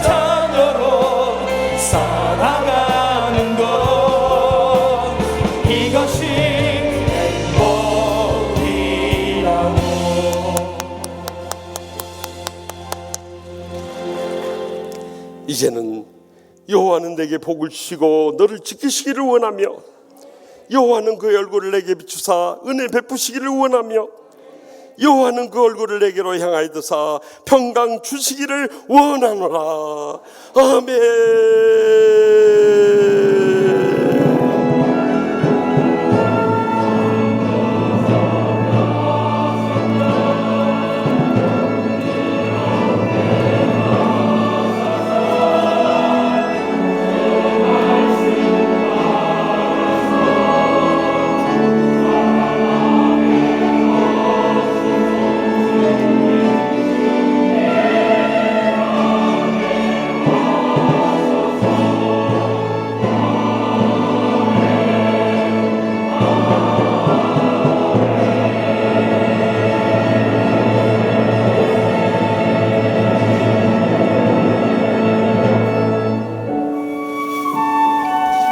자녀로 살아가는 것 이것이 행복이라고. 이제는 여호와는 내게 복을 주시고 너를 지키시기를 원하며 여호와는 그 얼굴을 내게 비추사 은혜 베푸시기를 원하며 여호와는 그 얼굴을 내게로 향하여 드사 평강 주시기를 원하노라. 아멘.